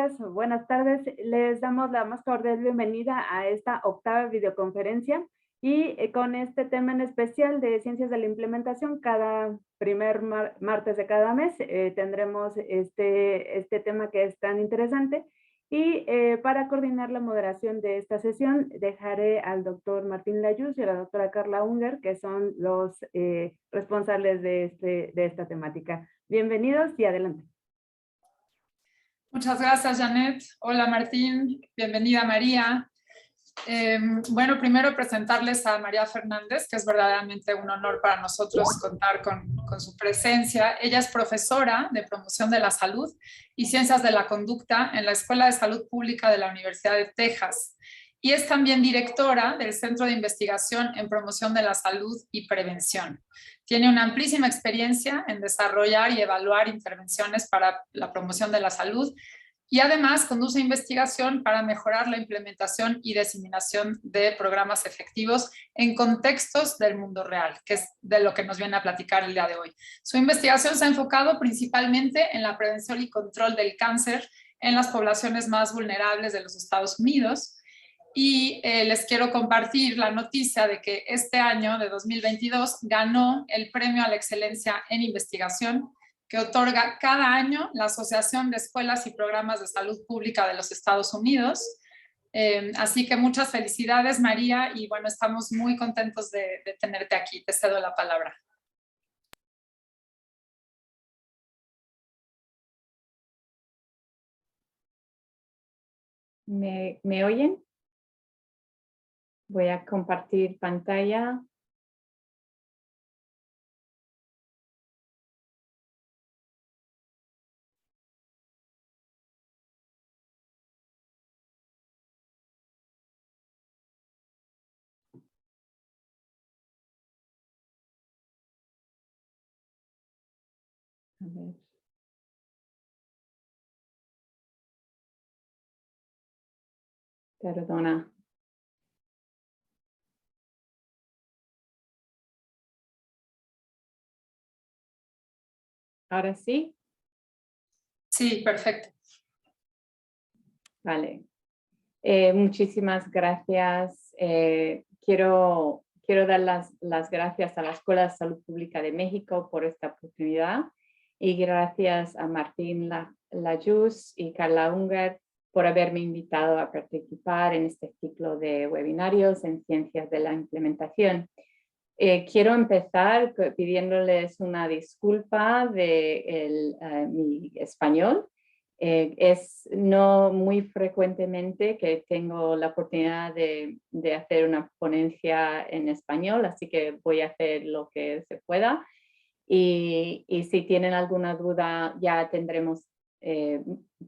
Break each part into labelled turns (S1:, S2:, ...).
S1: días o buenas tardes. Les damos la más cordial bienvenida a esta octava videoconferencia y con este tema en especial de ciencias de la implementación. Cada primer martes de cada mes tendremos este tema que es tan interesante. Y para coordinar la moderación de esta sesión, dejaré al doctor Martín Layuz y a la doctora Carla Unger, que son los responsables de esta temática. Bienvenidos y adelante.
S2: Muchas gracias, Janet. Hola, Martín. Bienvenida, María. Bueno, primero presentarles a María Fernández, que es verdaderamente un honor para nosotros contar con su presencia. Ella es profesora de promoción de la salud y ciencias de la conducta en la Escuela de Salud Pública de la Universidad de Texas y es también directora del Centro de Investigación en Promoción de la Salud y Prevención. Tiene una amplísima experiencia en desarrollar y evaluar intervenciones para la promoción de la salud y además conduce investigación para mejorar la implementación y diseminación de programas efectivos en contextos del mundo real, que es de lo que nos viene a platicar el día de hoy. Su investigación se ha enfocado principalmente en la prevención y control del cáncer en las poblaciones más vulnerables de los Estados Unidos. Y les quiero compartir la noticia de que este año de 2022 ganó el Premio a la Excelencia en Investigación que otorga cada año la Asociación de Escuelas y Programas de Salud Pública de los Estados Unidos. Así que muchas felicidades, María, y bueno, estamos muy contentos de tenerte aquí. Te cedo la palabra.
S3: ¿Me oyen? Voy a compartir pantalla. A ver. Perdona. ¿Ahora sí?
S2: Sí, perfecto.
S3: Vale. Muchísimas gracias. Quiero dar las gracias a la Escuela de Salud Pública de México por esta oportunidad y gracias a Martín Layuz y Carla Unger por haberme invitado a participar en este ciclo de webinarios en ciencias de la implementación. Quiero empezar pidiéndoles una disculpa de mi español. Es no muy frecuentemente que tengo la oportunidad de hacer una ponencia en español, así que voy a hacer lo que se pueda. Y si tienen alguna duda, ya tendremos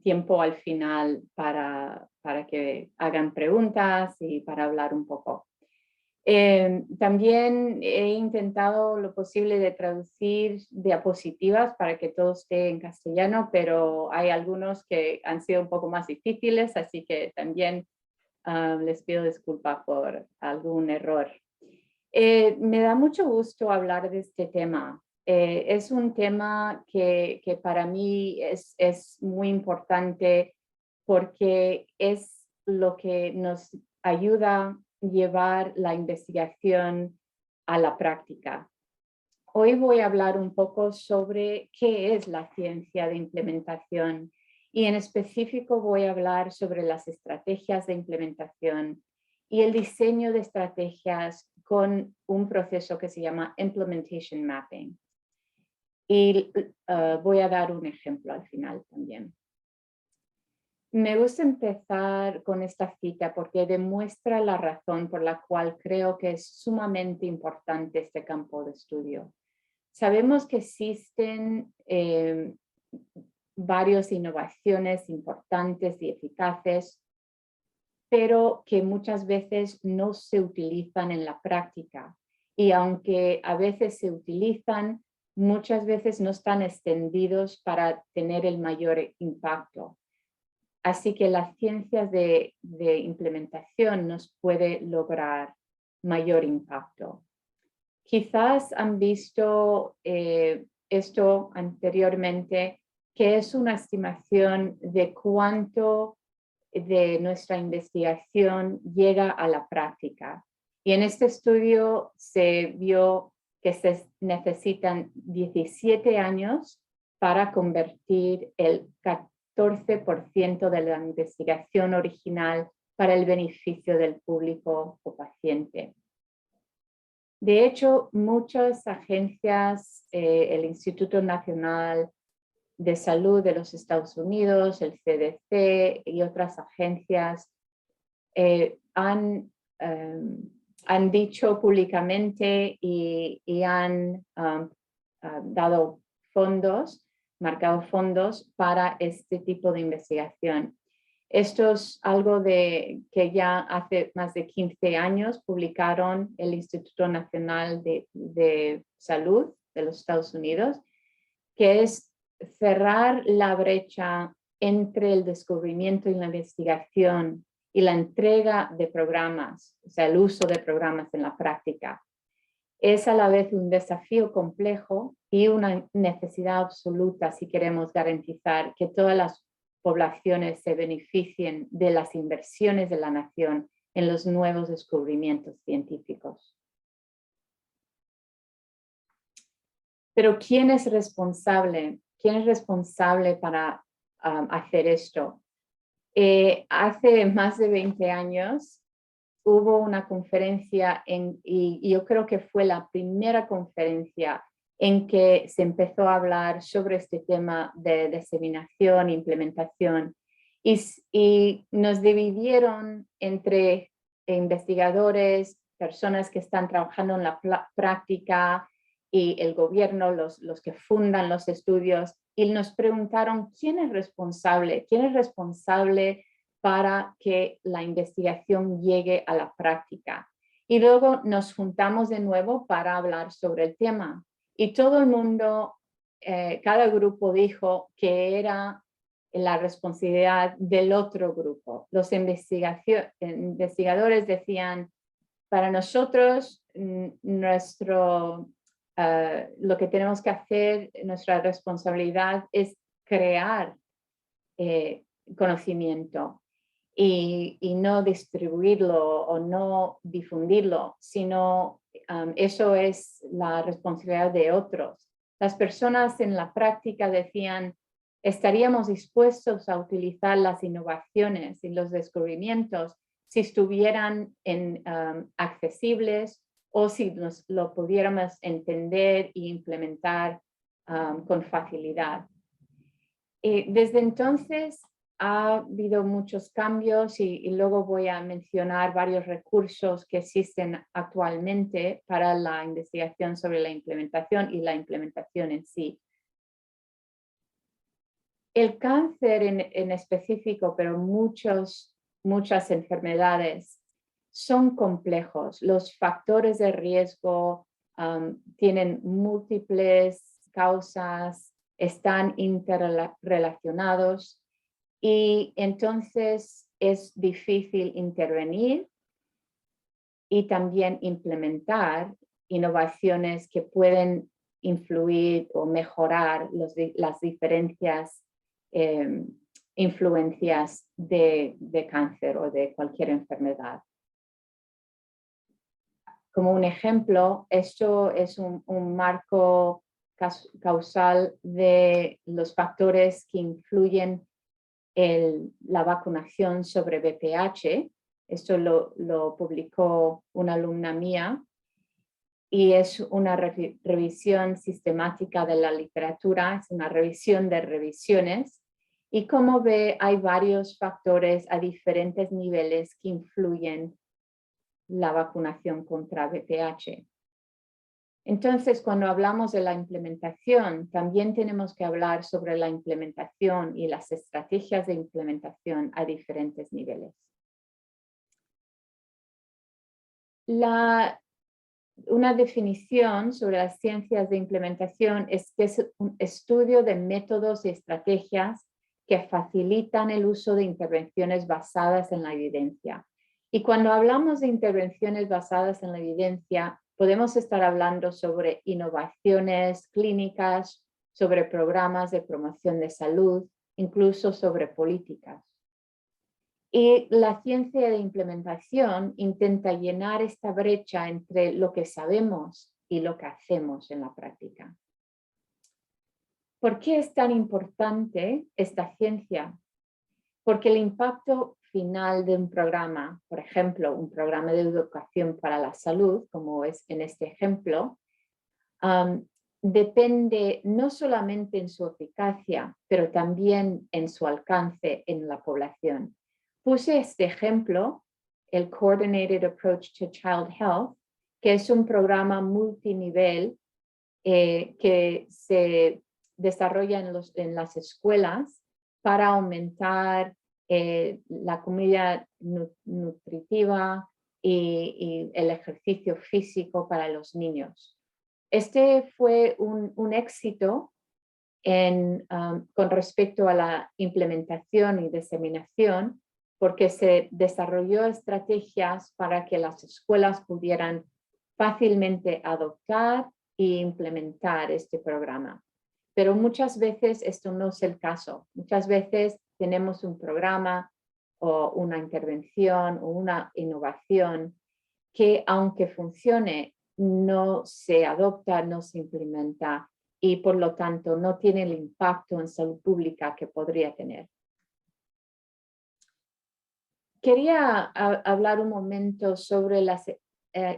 S3: tiempo al final para que hagan preguntas y para hablar un poco. También he intentado lo posible de traducir diapositivas para que todo esté en castellano, pero hay algunos que han sido un poco más difíciles, así que también les pido disculpas por algún error. Me da mucho gusto hablar de este tema. Es un tema que para mí es muy importante porque es lo que nos ayuda llevar la investigación a la práctica. Hoy voy a hablar un poco sobre qué es la ciencia de implementación y en específico voy a hablar sobre las estrategias de implementación y el diseño de estrategias con un proceso que se llama Implementation Mapping. Y voy a dar un ejemplo al final también. Me gusta empezar con esta cita porque demuestra la razón por la cual creo que es sumamente importante este campo de estudio. Sabemos que existen varias innovaciones importantes y eficaces, pero que muchas veces no se utilizan en la práctica. Y aunque a veces se utilizan, muchas veces no están extendidos para tener el mayor impacto. Así que las ciencias de implementación nos puede lograr mayor impacto. Quizás han visto esto anteriormente, que es una estimación de cuánto de nuestra investigación llega a la práctica. Y en este estudio se vio que se necesitan 17 años para convertir el 14% de la investigación original para el beneficio del público o paciente. De hecho, muchas agencias, el Instituto Nacional de Salud de los Estados Unidos, el CDC y otras agencias han dicho públicamente y han dado fondos, marcado fondos para este tipo de investigación. Esto es algo que ya hace más de 15 años publicaron el Instituto Nacional de Salud de los Estados Unidos, que es cerrar la brecha entre el descubrimiento y la investigación y la entrega de programas, o sea, el uso de programas en la práctica. Es a la vez un desafío complejo y una necesidad absoluta si queremos garantizar que todas las poblaciones se beneficien de las inversiones de la nación en los nuevos descubrimientos científicos. Pero ¿quién es responsable? ¿Quién es responsable para hacer esto? Hace más de 20 años hubo una conferencia y yo creo que fue la primera conferencia en que se empezó a hablar sobre este tema de diseminación e implementación y nos dividieron entre investigadores, personas que están trabajando en la práctica y el gobierno, los que fundan los estudios, y nos preguntaron ¿quién es responsable? ¿Quién es responsable para que la investigación llegue a la práctica? Y luego nos juntamos de nuevo para hablar sobre el tema. Y todo el mundo, cada grupo dijo que era la responsabilidad del otro grupo. Los investigadores decían, para nosotros, lo que tenemos que hacer, nuestra responsabilidad es crear conocimiento y no distribuirlo o no difundirlo, sino eso es la responsabilidad de otros. Las personas en la práctica decían, estaríamos dispuestos a utilizar las innovaciones y los descubrimientos si estuvieran accesibles o si lo pudiéramos entender e implementar con facilidad. Desde entonces ha habido muchos cambios y luego voy a mencionar varios recursos que existen actualmente para la investigación sobre la implementación y la implementación en sí. El cáncer en específico, pero muchas enfermedades son complejos. Los factores de riesgo tienen múltiples causas, están interrelacionados y entonces es difícil intervenir y también implementar innovaciones que pueden influir o mejorar las diferencias influencias de cáncer o de cualquier enfermedad. Como un ejemplo, esto es un marco causal de los factores que influyen la vacunación sobre VPH. Esto lo publicó una alumna mía y es una revisión sistemática de la literatura, es una revisión de revisiones. Y como ve, hay varios factores a diferentes niveles que influyen la vacunación contra VPH. Entonces, cuando hablamos de la implementación, también tenemos que hablar sobre la implementación y las estrategias de implementación a diferentes niveles. Una definición sobre las ciencias de implementación es que es un estudio de métodos y estrategias que facilitan el uso de intervenciones basadas en la evidencia. Y cuando hablamos de intervenciones basadas en la evidencia, podemos estar hablando sobre innovaciones clínicas sobre programas de promoción de salud, incluso sobre políticas. Y la ciencia de implementación intenta llenar esta brecha entre lo que sabemos y lo que hacemos en la práctica. ¿Por qué es tan importante esta ciencia? Porque el impacto final de un programa, por ejemplo, un programa de educación para la salud, como es en este ejemplo, depende no solamente en su eficacia, pero también en su alcance en la población. Puse este ejemplo, el Coordinated Approach to Child Health, que es un programa multinivel que se desarrolla en las escuelas para aumentar la comida nutritiva y el ejercicio físico para los niños. Este fue un éxito con respecto a la implementación y diseminación, porque se desarrolló estrategias para que las escuelas pudieran fácilmente adoptar e implementar este programa. Pero muchas veces esto no es el caso. Muchas veces tenemos un programa o una intervención o una innovación que, aunque funcione, no se adopta, no se implementa y por lo tanto no tiene el impacto en salud pública que podría tener. Quería hablar un momento sobre las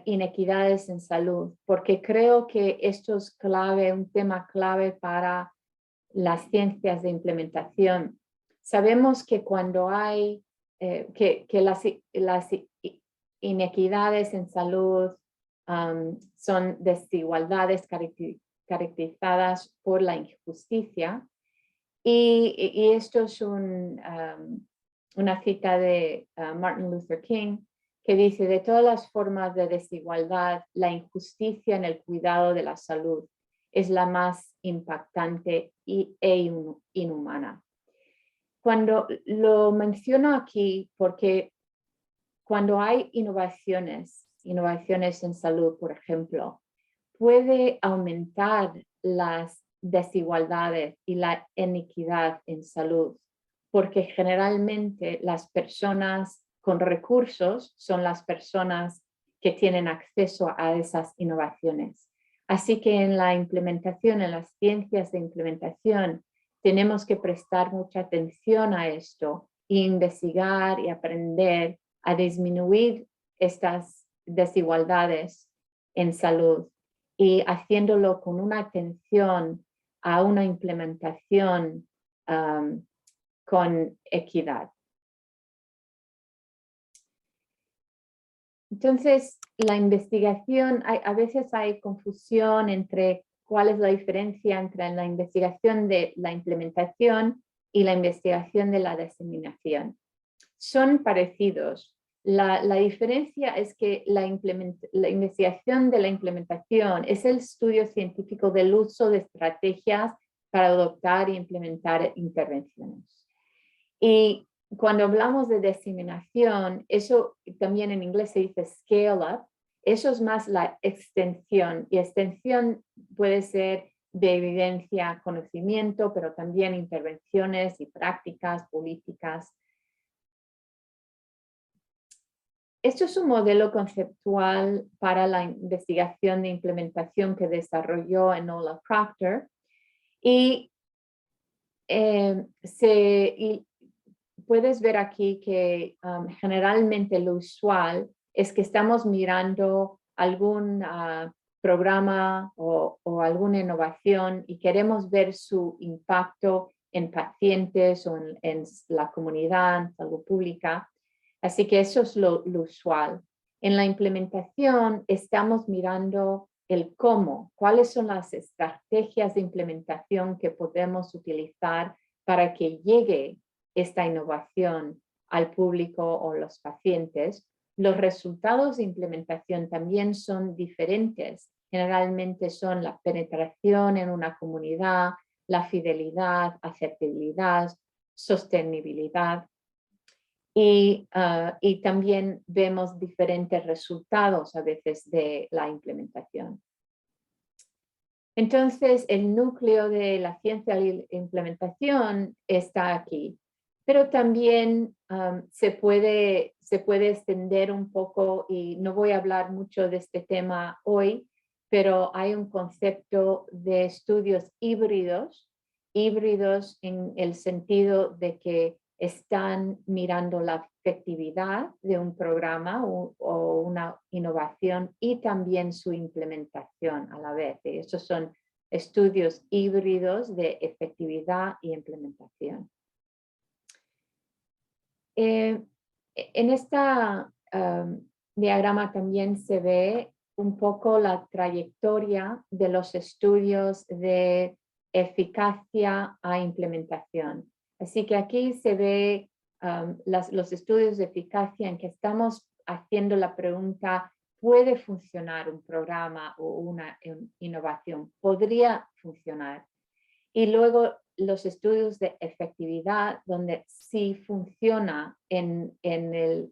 S3: inequidades en salud, porque creo que esto es clave, un tema clave para las ciencias de implementación. Sabemos que cuando hay las inequidades en salud son desigualdades caracterizadas por la injusticia y esto es una cita de Martin Luther King que dice: de todas las formas de desigualdad, la injusticia en el cuidado de la salud es la más impactante e inhumana. Cuando lo menciono aquí, porque cuando hay innovaciones en salud, por ejemplo, puede aumentar las desigualdades y la inequidad en salud, porque generalmente las personas con recursos son las personas que tienen acceso a esas innovaciones. Así que en la implementación, en las ciencias de implementación, tenemos que prestar mucha atención a esto e investigar y aprender a disminuir estas desigualdades en salud y haciéndolo con una atención a una implementación con equidad. Entonces, la investigación, a veces hay confusión entre cuál es la diferencia entre la investigación de la implementación y la investigación de la diseminación. Son parecidos. La diferencia es que la investigación de la implementación es el estudio científico del uso de estrategias para adoptar e implementar intervenciones. Y cuando hablamos de diseminación, eso también en inglés se dice scale up, eso es más la extensión, y extensión puede ser de evidencia, conocimiento, pero también intervenciones y prácticas políticas. Esto es un modelo conceptual para la investigación de implementación que desarrolló Enola Proctor y puedes ver aquí que generalmente lo usual es que estamos mirando algún programa o alguna innovación y queremos ver su impacto en pacientes o en la comunidad, en salud pública. Así que eso es lo usual. En la implementación estamos mirando el cómo, cuáles son las estrategias de implementación que podemos utilizar para que llegue esta innovación al público o los pacientes. Los resultados de implementación también son diferentes. Generalmente son la penetración en una comunidad, la fidelidad, aceptabilidad, sostenibilidad. Y también vemos diferentes resultados a veces de la implementación. Entonces, el núcleo de la ciencia y la implementación está aquí, pero también se puede extender un poco, y no voy a hablar mucho de este tema hoy, pero hay un concepto de estudios híbridos en el sentido de que están mirando la efectividad de un programa o una innovación y también su implementación a la vez. Y esos son estudios híbridos de efectividad y implementación. En esta diagrama también se ve un poco la trayectoria de los estudios de eficacia a implementación. Así que aquí se ve los estudios de eficacia en que estamos haciendo la pregunta, ¿puede funcionar un programa o una innovación? ¿Podría funcionar? Y luego los estudios de efectividad, donde sí funciona en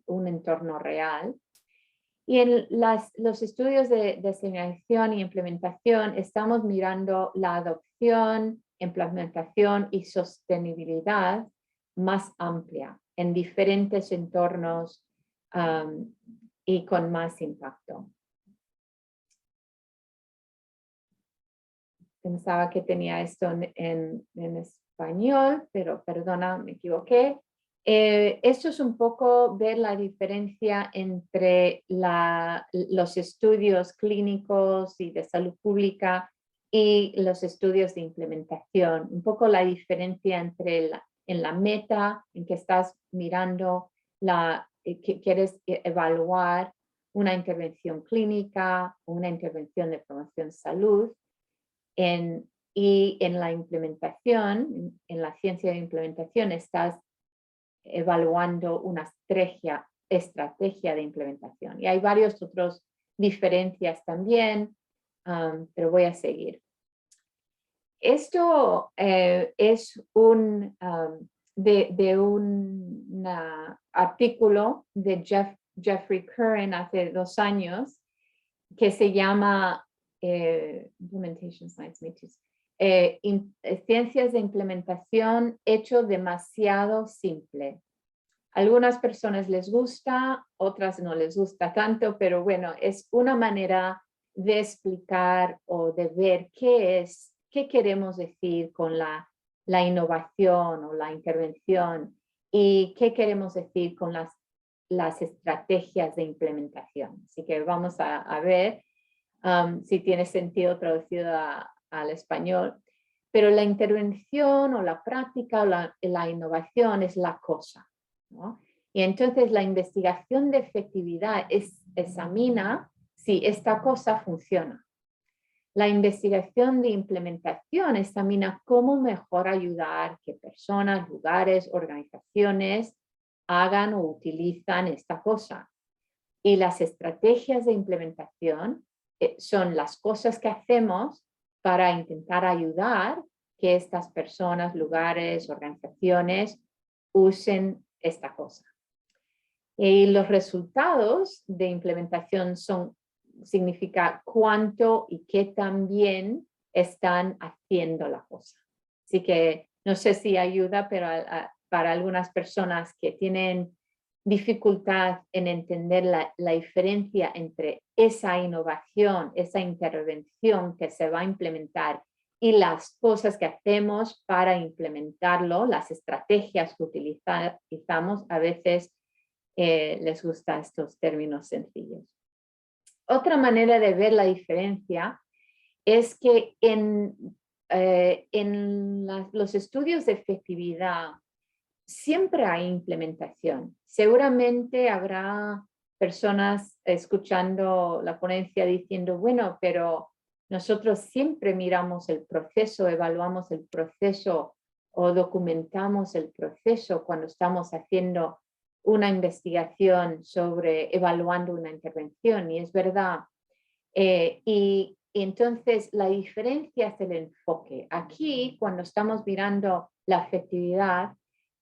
S3: un entorno real. Y en los estudios de diseñación y implementación estamos mirando la adopción, implementación y sostenibilidad más amplia en diferentes entornos y con más impacto. Pensaba que tenía esto en español, pero perdona, me equivoqué. Esto es un poco ver la diferencia entre los estudios clínicos y de salud pública y los estudios de implementación. Un poco la diferencia entre en la meta, en que estás mirando, que quieres evaluar una intervención clínica, una intervención de promoción de salud, y en la implementación, en la ciencia de implementación, estás evaluando una estrategia de implementación. Y hay varias otras diferencias también, pero voy a seguir. Esto es un artículo de Jeffrey Curran hace 2 años que se llama Implementation Science, ciencias de implementación hecho demasiado simple. Algunas personas les gusta, otras no les gusta tanto, pero bueno, es una manera de explicar o de ver qué queremos decir con la innovación o la intervención y qué queremos decir con las estrategias de implementación. Así que vamos a ver si tiene sentido traducido al español. Pero la intervención o la práctica o la innovación es la cosa, ¿no? Y entonces la investigación de efectividad examina si esta cosa funciona. La investigación de implementación examina cómo mejor ayudar que personas, lugares, organizaciones hagan o utilizan esta cosa. Y las estrategias de implementación son las cosas que hacemos para intentar ayudar que estas personas, lugares, organizaciones usen esta cosa. Y los resultados de implementación significa cuánto y qué tan bien están haciendo la cosa. Así que no sé si ayuda, pero para algunas personas que tienen dificultad en entender la diferencia entre esa innovación, esa intervención que se va a implementar y las cosas que hacemos para implementarlo, las estrategias que utilizamos, a veces les gustan estos términos sencillos. Otra manera de ver la diferencia es que en los estudios de efectividad siempre hay implementación. Seguramente habrá personas escuchando la ponencia diciendo, bueno, pero nosotros siempre miramos el proceso, evaluamos el proceso o documentamos el proceso cuando estamos haciendo una investigación sobre evaluando una intervención, y es verdad. Y entonces la diferencia es el enfoque. Aquí, cuando estamos mirando la efectividad,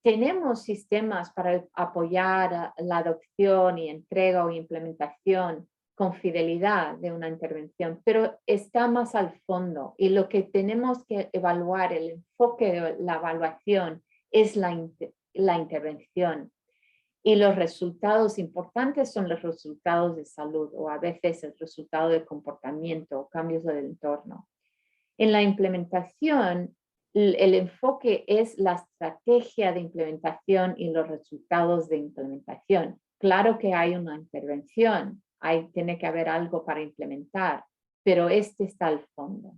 S3: tenemos sistemas para apoyar la adopción y entrega o implementación con fidelidad de una intervención, pero está más al fondo y lo que tenemos que evaluar, el enfoque de la evaluación es la intervención. Y los resultados importantes son los resultados de salud o a veces el resultado de comportamiento o cambios del entorno. En la implementación, el enfoque es la estrategia de implementación y los resultados de implementación. Claro que hay una intervención, tiene que haber algo para implementar, pero este está al fondo.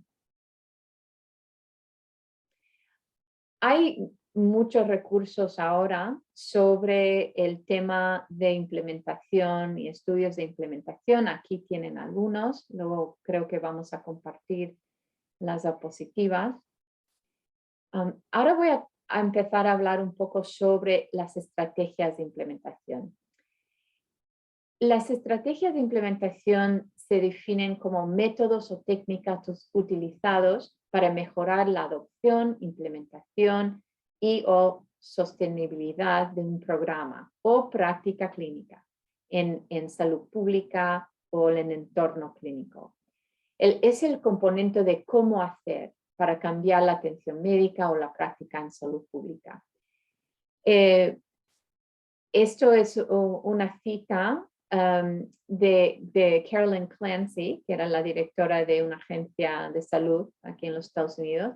S3: Hay muchos recursos ahora sobre el tema de implementación y estudios de implementación. Aquí tienen algunos, luego creo que vamos a compartir las diapositivas. Ahora voy a empezar a hablar un poco sobre las estrategias de implementación. Las estrategias de implementación se definen como métodos o técnicas utilizados para mejorar la adopción, implementación o sostenibilidad de un programa o práctica clínica en salud pública o en el entorno clínico. Es el componente de cómo hacer para cambiar la atención médica o la práctica en salud pública. Esto es una cita de Carolyn Clancy, que era la directora de una agencia de salud aquí en los Estados Unidos,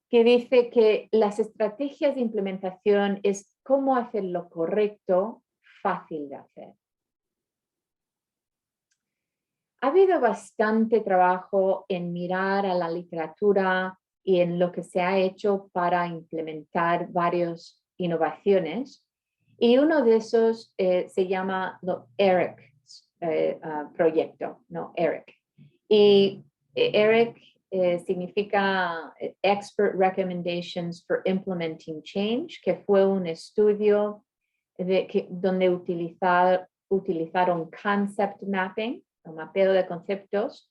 S3: que dice que las estrategias de implementación es cómo hacer lo correcto, fácil de hacer. Ha habido bastante trabajo en mirar a la literatura y en lo que se ha hecho para implementar varias innovaciones. Y uno de esos se llama ERIC proyecto, ¿no? ERIC. Y ERIC significa Expert Recommendations for Implementing Change, que fue un estudio donde utilizaron concept mapping, o mapeo de conceptos,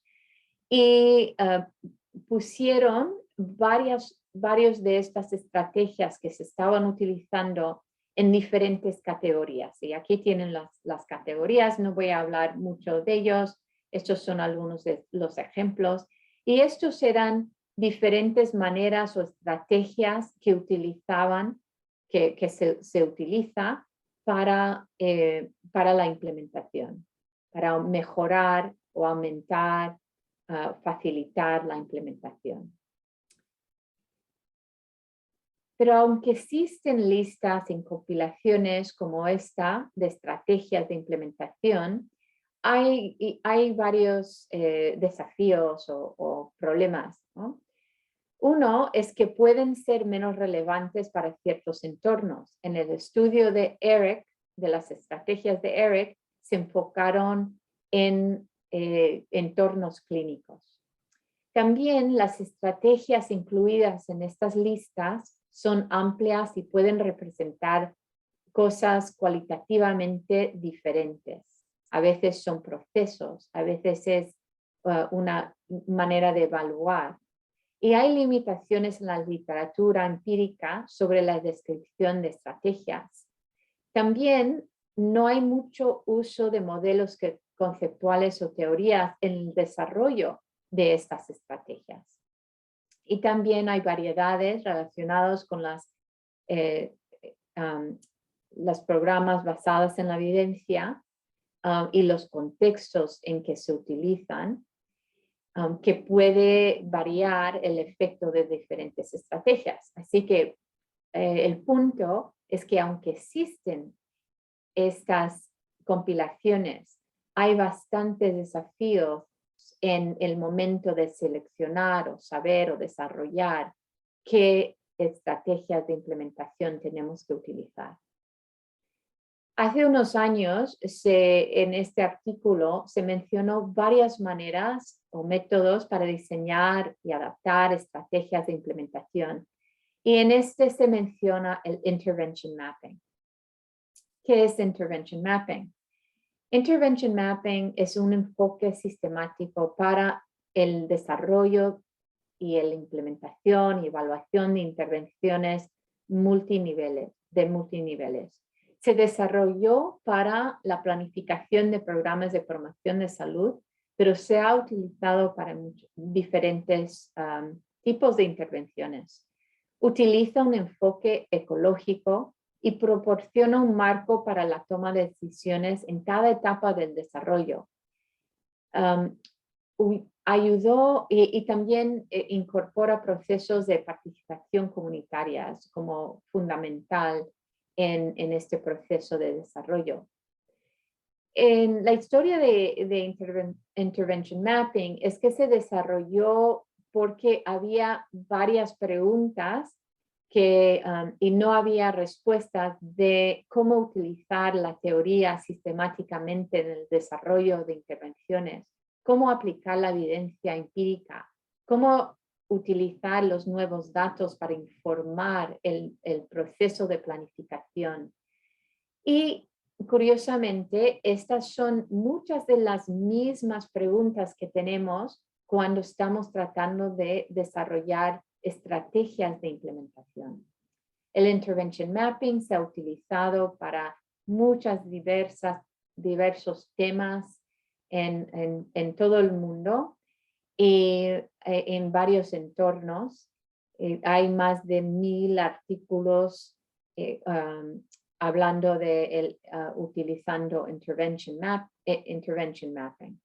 S3: y pusieron varias de estas estrategias que se estaban utilizando en diferentes categorías. Y aquí tienen las categorías, no voy a hablar mucho de ellos, estos son algunos de los ejemplos. Y estos eran diferentes maneras o estrategias que utilizaban, que se utiliza para la implementación, para mejorar o aumentar, facilitar la implementación. Pero aunque existen listas en compilaciones como esta de estrategias de implementación, hay varios desafíos o problemas, ¿no? Uno es que pueden ser menos relevantes para ciertos entornos. En el estudio de ERIC, de las estrategias de ERIC, se enfocaron en entornos clínicos. También las estrategias incluidas en estas listas son amplias y pueden representar cosas cualitativamente diferentes. A veces son procesos, a veces es una manera de evaluar. Y hay limitaciones en la literatura empírica sobre la descripción de estrategias. También no hay mucho uso de modelos conceptuales o teorías en el desarrollo de estas estrategias. Y también hay variedades relacionadas con los programas basados en la evidencia y los contextos en que se utilizan, que puede variar el efecto de diferentes estrategias. Así que el punto es que aunque existen estas compilaciones, hay bastantes desafíos en el momento de seleccionar o saber o desarrollar qué estrategias de implementación tenemos que utilizar. Hace unos años, en este artículo, se mencionó varias maneras o métodos para diseñar y adaptar estrategias de implementación. Y en este se menciona el Intervention Mapping. ¿Qué es Intervention Mapping? Intervention Mapping es un enfoque sistemático para el desarrollo y la implementación y evaluación de intervenciones multiniveles. se desarrolló para la planificación de programas de promoción de salud, pero se ha utilizado para diferentes tipos de intervenciones. Utiliza un enfoque ecológico y proporciona un marco para la toma de decisiones en cada etapa del desarrollo. Ayudó y también incorpora procesos de participación comunitarias como fundamental en este proceso de desarrollo. En la historia de Intervention Mapping es que se desarrolló porque había varias preguntas y no había respuestas de cómo utilizar la teoría sistemáticamente en el desarrollo de intervenciones, cómo aplicar la evidencia empírica, cómo utilizar los nuevos datos para informar el proceso de planificación. Y curiosamente, estas son muchas de las mismas preguntas que tenemos cuando estamos tratando de desarrollar estrategias de implementación. El Intervention Mapping se ha utilizado para muchos diversos temas en todo el mundo y en varios entornos. Hay más de 1000 artículos hablando de utilizando Intervention Mapping.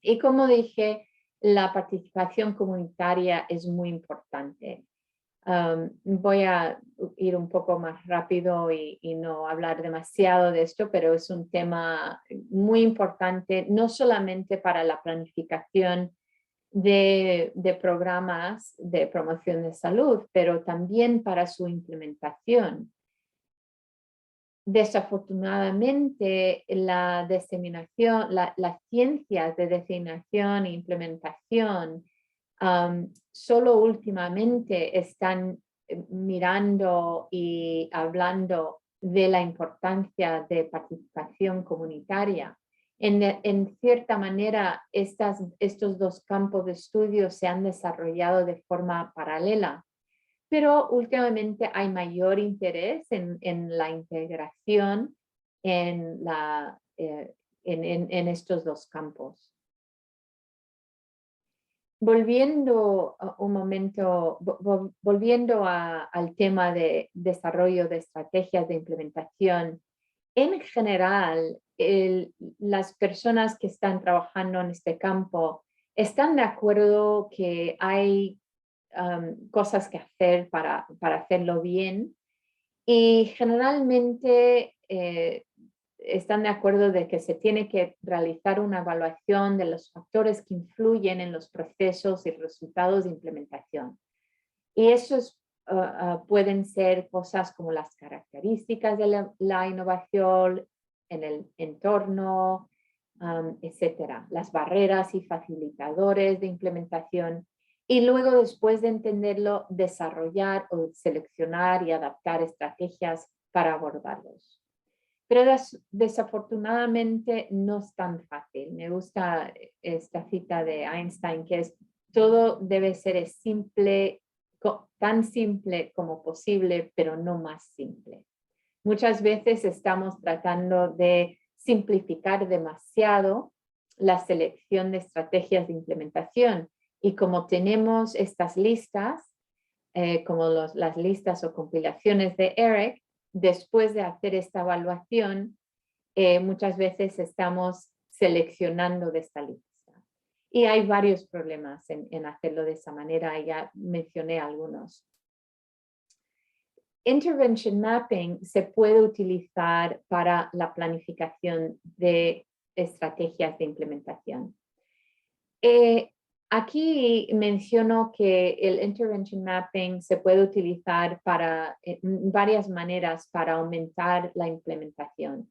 S3: Y como dije, la participación comunitaria es muy importante. Voy a ir un poco más rápido y no hablar demasiado de esto, pero es un tema muy importante, no solamente para la planificación de programas de promoción de salud, pero también para su implementación. Desafortunadamente, la diseminación, las ciencias de diseminación e implementación solo últimamente están mirando y hablando de la importancia de participación comunitaria. En cierta manera, estos dos campos de estudio se han desarrollado de forma paralela. Pero últimamente hay mayor interés en la integración en estos dos campos. Volviendo un momento, volviendo al tema de desarrollo de estrategias de implementación, en general, las personas que están trabajando en este campo están de acuerdo que hay cosas que hacer para hacerlo bien y generalmente están de acuerdo de que se tiene que realizar una evaluación de los factores que influyen en los procesos y resultados de implementación. Y esos pueden ser cosas como las características de la innovación en el entorno, etcétera, las barreras y facilitadores de implementación. Y luego, después de entenderlo, desarrollar o seleccionar y adaptar estrategias para abordarlos. Pero desafortunadamente no es tan fácil. Me gusta esta cita de Einstein, que es: todo debe ser simple, tan simple como posible, pero no más simple. Muchas veces estamos tratando de simplificar demasiado la selección de estrategias de implementación. Y como tenemos estas listas, como las listas o compilaciones de ERIC, después de hacer esta evaluación, muchas veces estamos seleccionando de esta lista. Y hay varios problemas en hacerlo de esa manera, ya mencioné algunos. Intervention Mapping se puede utilizar para la planificación de estrategias de implementación. Aquí menciono que el Intervention Mapping se puede utilizar para varias maneras para aumentar la implementación.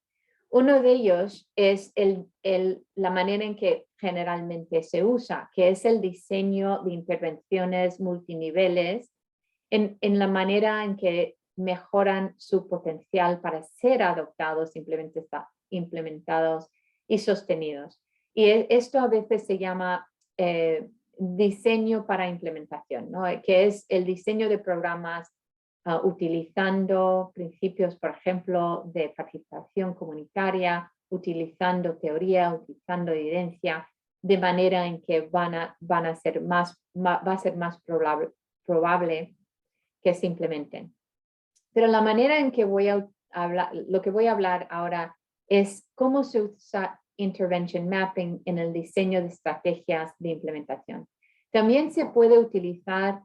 S3: Uno de ellos es la manera en que generalmente se usa, que es el diseño de intervenciones multiniveles en la manera en que mejoran su potencial para ser adoptados, implementados y sostenidos. Y esto a veces se llama diseño para implementación, ¿no? Que es el diseño de programas utilizando principios, por ejemplo, de participación comunitaria, utilizando teoría, utilizando evidencia, de manera en que va a ser más probable que se implementen. Pero la manera en que voy a hablar, lo que voy a hablar ahora es cómo se usa intervention mapping en el diseño de estrategias de implementación. También se puede utilizar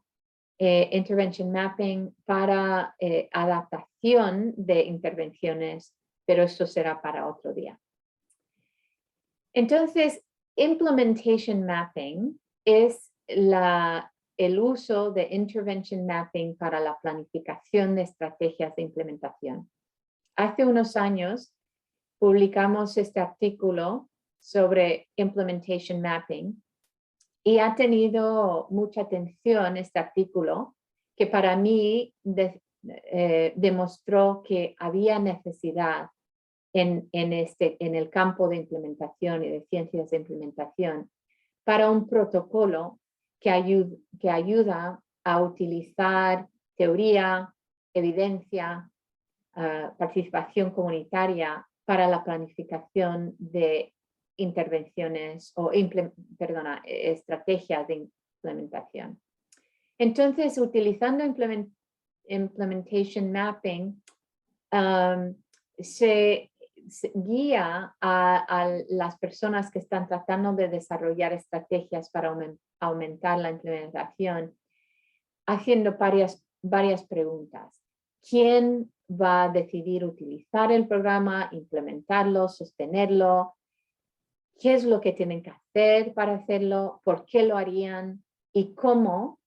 S3: intervention mapping para adaptación de intervenciones, pero esto será para otro día. Entonces, implementation mapping es el uso de intervention mapping para la planificación de estrategias de implementación. Hace unos años publicamos este artículo sobre implementation mapping y ha tenido mucha atención este artículo, que para mí demostró que había necesidad en el campo de implementación y de ciencias de implementación para un protocolo que ayuda a utilizar teoría, evidencia, participación comunitaria para la planificación de intervenciones o estrategias de implementación. Entonces, utilizando implementation mapping, se guía a las personas que están tratando de desarrollar estrategias para aumentar la implementación, haciendo varias preguntas. ¿Quién va a decidir utilizar el programa, implementarlo, sostenerlo? ¿Qué es lo que tienen que hacer para hacerlo? ¿Por qué lo harían? Y cómo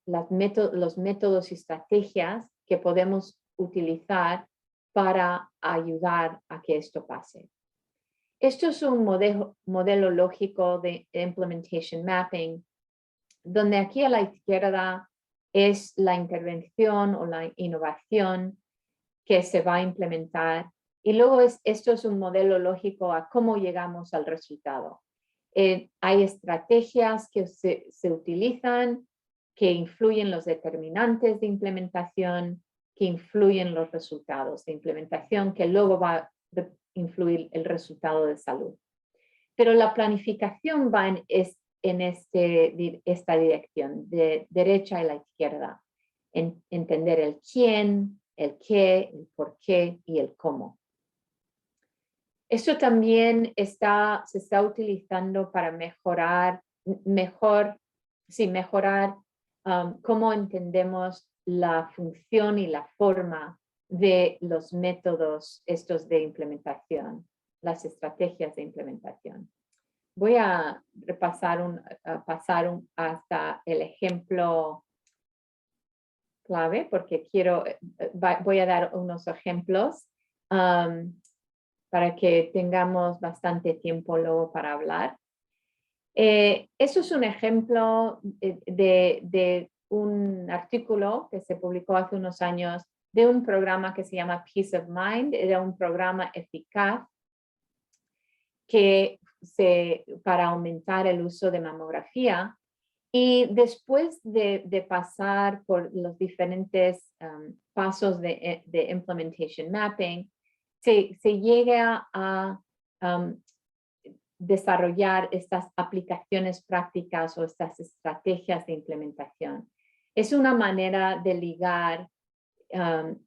S3: los métodos y estrategias que podemos utilizar para ayudar a que esto pase. Esto es un modelo lógico de implementation mapping, donde aquí a la izquierda es la intervención o la innovación que se va a implementar. Y luego esto es un modelo lógico a cómo llegamos al resultado. Hay estrategias que se utilizan, que influyen los determinantes de implementación, que influyen los resultados de implementación, que luego va a influir el resultado de salud. Pero la planificación va en esta dirección, de derecha a la izquierda. Entender el quién, el qué, el por qué y el cómo. Esto también se está utilizando para mejorar cómo entendemos la función y la forma de los métodos estos de implementación, las estrategias de implementación. Voy a pasar hasta el ejemplo clave, porque voy a dar unos ejemplos para que tengamos bastante tiempo luego para hablar. Eso es un ejemplo de un artículo que se publicó hace unos años de un programa que se llama Peace of Mind. Era un programa eficaz para aumentar el uso de mamografía. Y después de pasar por los diferentes pasos de implementation mapping, se llega a desarrollar estas aplicaciones prácticas o estas estrategias de implementación. Es una manera de ligar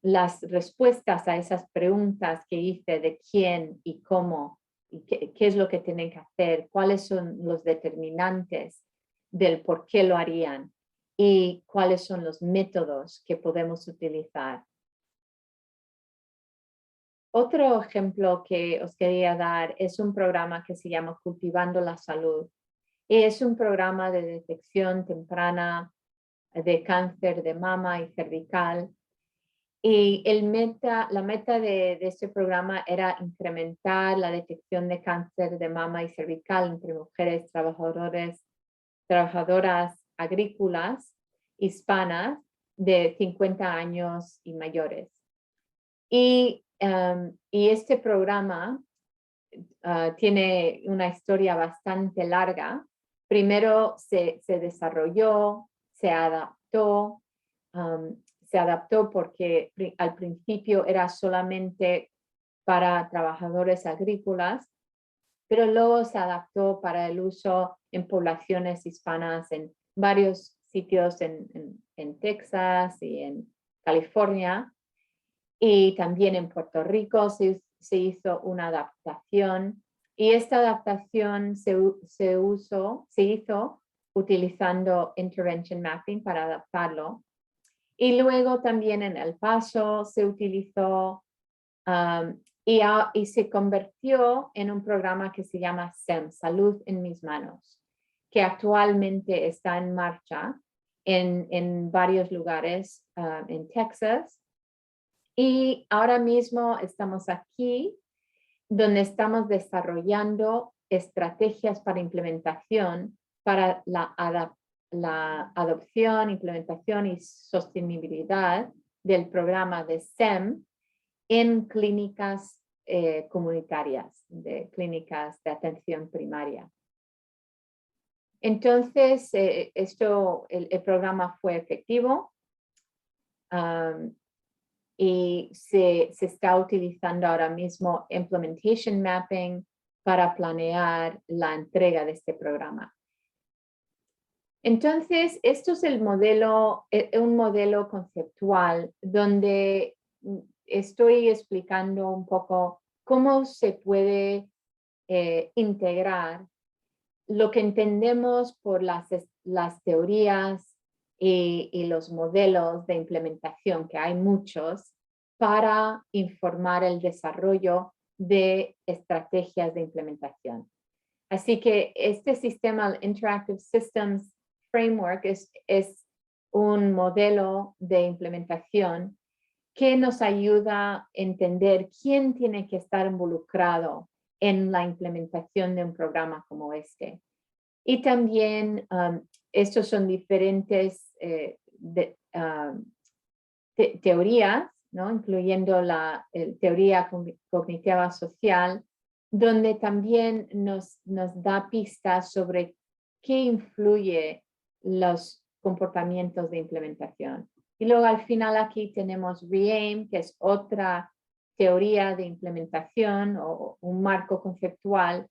S3: las respuestas a esas preguntas que hice de quién y cómo, y qué es lo que tienen que hacer, cuáles son los determinantes del por qué lo harían y cuáles son los métodos que podemos utilizar. Otro ejemplo que os quería dar es un programa que se llama Cultivando la Salud. Es un programa de detección temprana de cáncer de mama y cervical. Y la meta de este programa era incrementar la detección de cáncer de mama y cervical entre mujeres trabajadoras agrícolas hispanas de 50 años y mayores. Y este programa tiene una historia bastante larga. Primero se desarrolló, se adaptó, se adaptó porque al principio era solamente para trabajadores agrícolas, pero luego se adaptó para el uso en poblaciones hispanas en varios sitios en Texas y en California, y también en Puerto Rico se hizo una adaptación, y esta adaptación se hizo utilizando Intervention Mapping para adaptarlo. Y luego también en El Paso se utilizó y se convirtió en un programa que se llama SEM, Salud en Mis Manos, que actualmente está en marcha en varios lugares en Texas. Y ahora mismo estamos aquí, donde estamos desarrollando estrategias para implementación para la adopción, implementación y sostenibilidad del programa de SEM en clínicas comunitarias, clínicas de atención primaria. Entonces, el programa fue efectivo y se está utilizando ahora mismo Implementation Mapping para planear la entrega de este programa. Entonces, esto es un modelo conceptual donde estoy explicando un poco cómo se puede integrar lo que entendemos por las teorías y los modelos de implementación, que hay muchos, para informar el desarrollo de estrategias de implementación. Así que este sistema, el Interactive Systems Framework, es un modelo de implementación que nos ayuda a entender quién tiene que estar involucrado en la implementación de un programa como este. Y también estos son diferentes teorías, ¿no? Incluyendo la teoría cognitiva social, donde también nos da pistas sobre qué influye los comportamientos de implementación. Y luego al final aquí tenemos REAIM, que es otra teoría de implementación o un marco conceptual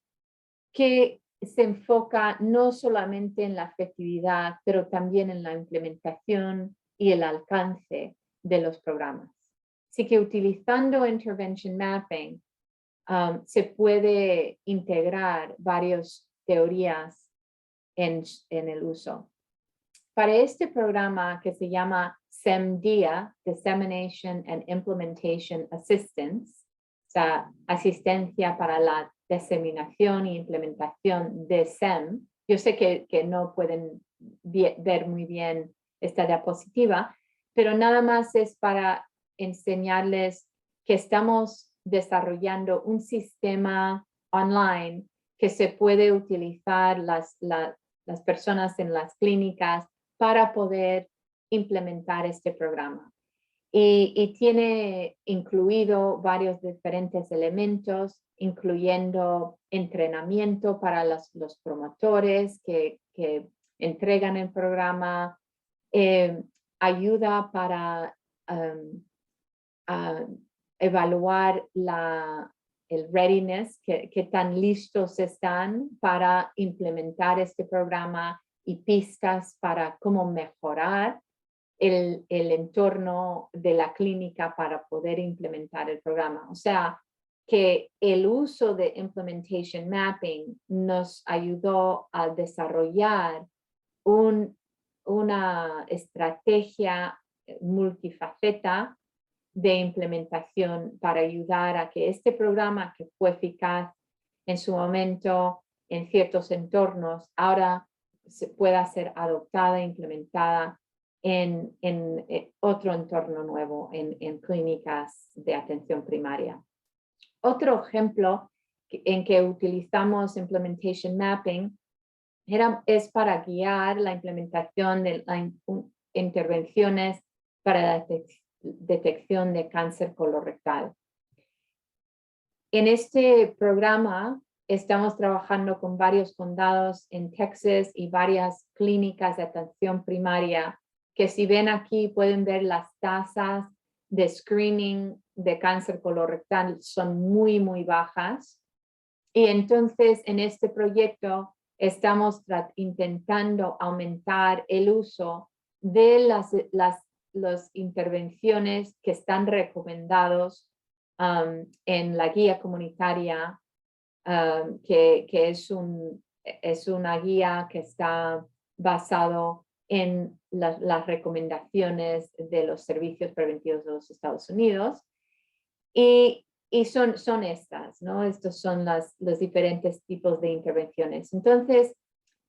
S3: que se enfoca no solamente en la efectividad, pero también en la implementación y el alcance de los programas. Así que utilizando Intervention Mapping, se puede integrar varias teorías en el uso. Para este programa que se llama SEMDIA, Dissemination and Implementation Assistance, o sea, asistencia para la diseminación e implementación de SEM. Yo sé que no pueden ver muy bien esta diapositiva, pero nada más es para enseñarles que estamos desarrollando un sistema online que se puede utilizar las personas en las clínicas para poder implementar este programa. Y tiene incluido varios diferentes elementos, incluyendo entrenamiento para los promotores que entregan el programa, ayuda para evaluar el readiness, que tan listos están para implementar este programa, y pistas para cómo mejorar el entorno de la clínica para poder implementar el programa. O sea, que el uso de Implementation Mapping nos ayudó a desarrollar una estrategia multifaceta de implementación para ayudar a que este programa, que fue eficaz en su momento en ciertos entornos, ahora se pueda ser adoptada e implementada en otro entorno nuevo, en clínicas de atención primaria. Otro ejemplo en que utilizamos Implementation Mapping es para guiar la implementación de intervenciones para la detección de cáncer colorectal. En este programa estamos trabajando con varios condados en Texas y varias clínicas de atención primaria que si ven aquí pueden ver las tasas de screening de cáncer colorectal son muy, muy bajas. Y entonces en este proyecto estamos intentando aumentar el uso de las intervenciones que están recomendados en la guía comunitaria, que es una guía que está basado en las recomendaciones de los servicios preventivos de los Estados Unidos. Y son estas, ¿no? Estos son los diferentes tipos de intervenciones. Entonces,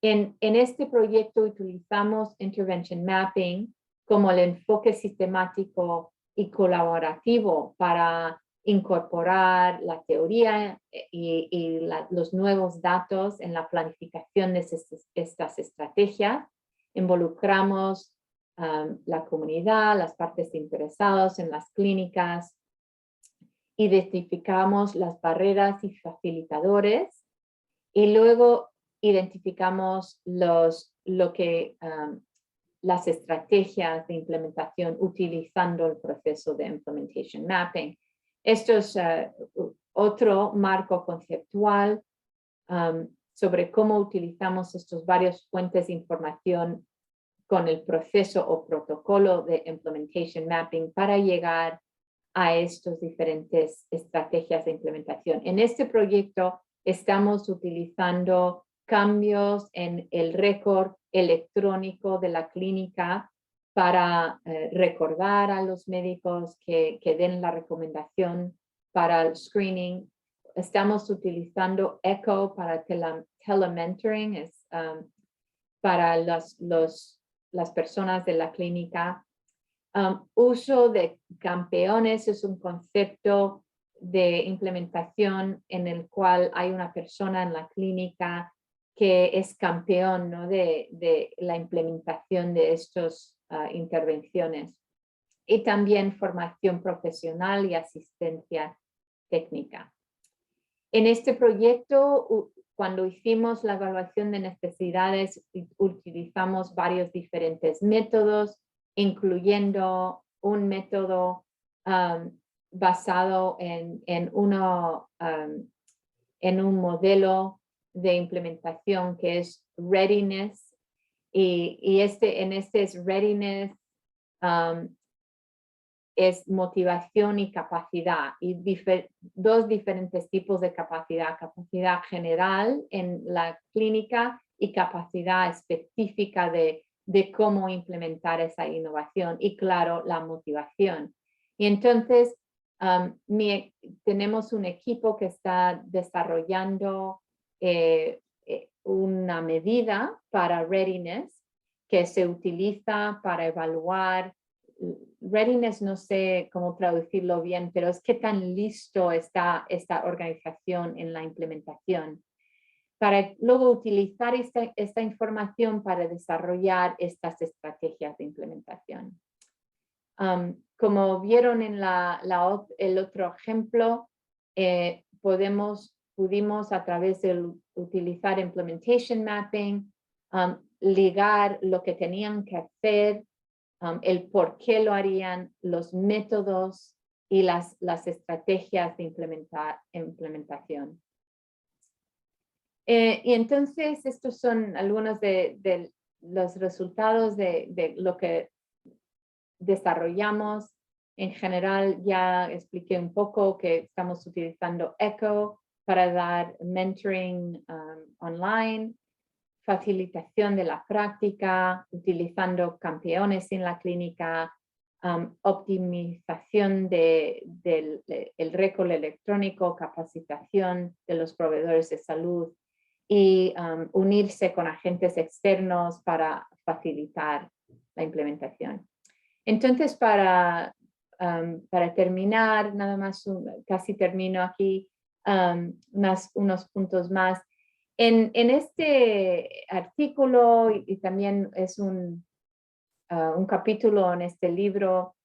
S3: en este proyecto utilizamos Intervention Mapping como el enfoque sistemático y colaborativo para incorporar la teoría y los nuevos datos en la planificación de estas estrategias. Involucramos la comunidad, las partes interesadas en las clínicas, identificamos las barreras y facilitadores y luego identificamos las estrategias de implementación utilizando el proceso de Implementation Mapping. Esto es otro marco conceptual sobre cómo utilizamos estos varios fuentes de información con el proceso o protocolo de Implementation Mapping para llegar a estas diferentes estrategias de implementación. En este proyecto estamos utilizando cambios en el récord electrónico de la clínica para recordar a los médicos que den la recomendación para el screening. Estamos utilizando ECHO para telementoring, para las personas de la clínica. Uso de campeones es un concepto de implementación en el cual hay una persona en la clínica que es campeón, ¿no? de la implementación de estas intervenciones. Y también formación profesional y asistencia técnica. En este proyecto, cuando hicimos la evaluación de necesidades, utilizamos varios diferentes métodos, incluyendo un método basado en un modelo de implementación que es readiness, y en este es readiness, es motivación y capacidad, y dos diferentes tipos de capacidad general en la clínica y capacidad específica de cómo implementar esa innovación y, claro, la motivación. Y entonces tenemos un equipo que está desarrollando una medida para readiness que se utiliza para evaluar. Readiness, no sé cómo traducirlo bien, pero es qué tan listo está esta organización en la implementación, para luego utilizar esta información para desarrollar estas estrategias de implementación. Como vieron en el otro ejemplo, pudimos a través de utilizar Implementation Mapping, ligar lo que tenían que hacer, el por qué lo harían, los métodos y las estrategias de implementación. Y entonces estos son algunos de los resultados de lo que desarrollamos. En general ya expliqué un poco que estamos utilizando ECHO para dar mentoring online, facilitación de la práctica, utilizando campeones en la clínica, optimización del récord electrónico, capacitación de los proveedores de salud y unirse con agentes externos para facilitar la implementación. Entonces, para terminar, nada más, casi termino aquí, unos puntos más. En este artículo, y también es un capítulo en este libro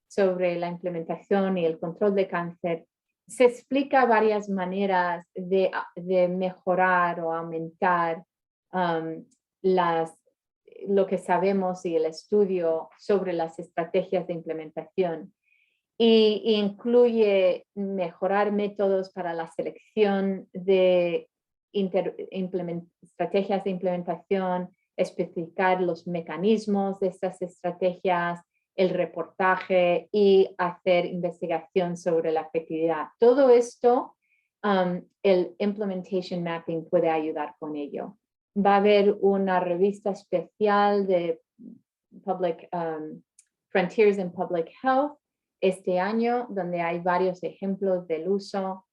S3: sobre la implementación y el control de cáncer, se explica varias maneras de mejorar o aumentar lo que sabemos y el estudio sobre las estrategias de implementación. Y incluye mejorar métodos para la selección de estrategias de implementación, especificar los mecanismos de estas estrategias, el reportaje y hacer investigación sobre la efectividad. Todo esto, el Implementation Mapping puede ayudar con ello. Va a haber una revista especial de Frontiers in Public Health este año, donde hay varios ejemplos del uso.